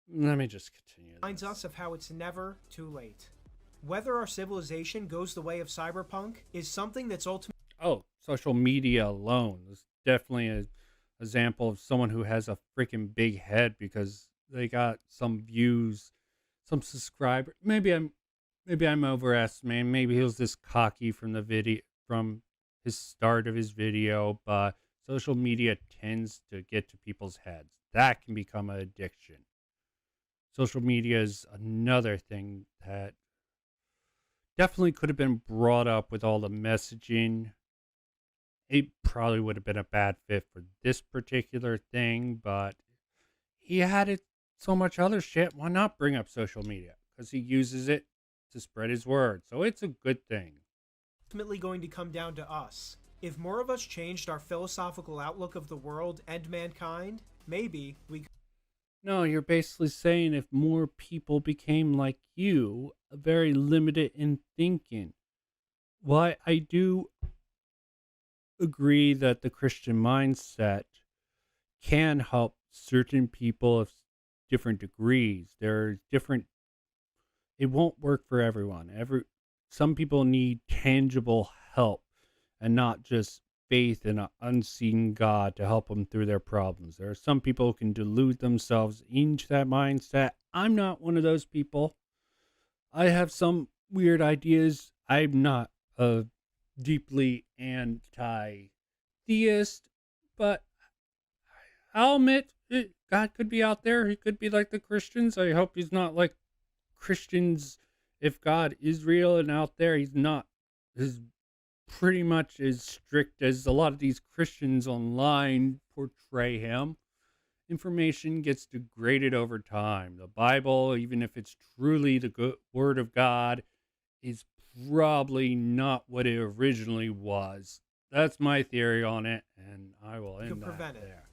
Let me just continue. Reminds us of how it's never too late. Whether our civilization goes the way of cyberpunk is something that's ultimately. Oh, social media alone is definitely an example of someone who has a freaking big head because they got some views, some subscribers. Maybe I'm overestimating. Maybe he was this cocky from the video, from his start of his video, but social media tends to get to people's heads. That can become an addiction. Social media is another thing that definitely could have been brought up with all the messaging. It probably would have been a bad fit for this particular thing, but he had it so much other shit. Why not bring up social media? Because he uses it to spread his word. So it's a good thing. Ultimately going to come down to us. If more of us changed our philosophical outlook of the world and mankind, maybe we could. No, you're basically saying if more people became like you, very limited in thinking. Why I do agree that the Christian mindset can help certain people of different degrees. There are it won't work for everyone. Some people need tangible help and not just faith in an unseen God to help them through their problems. There are some people who can delude themselves into that mindset. I'm not one of those people. I have some weird ideas. I'm not a deeply anti-theist, but I'll admit God could be out there. He could be like the Christians. I hope he's not like Christians. If God is real and out there, he's not as pretty much as strict as a lot of these Christians online portray him. Information gets degraded over time. The Bible, even if it's truly the good word of God, is probably not what it originally was. that's my theory on it, and I will You end can that prevent it. there.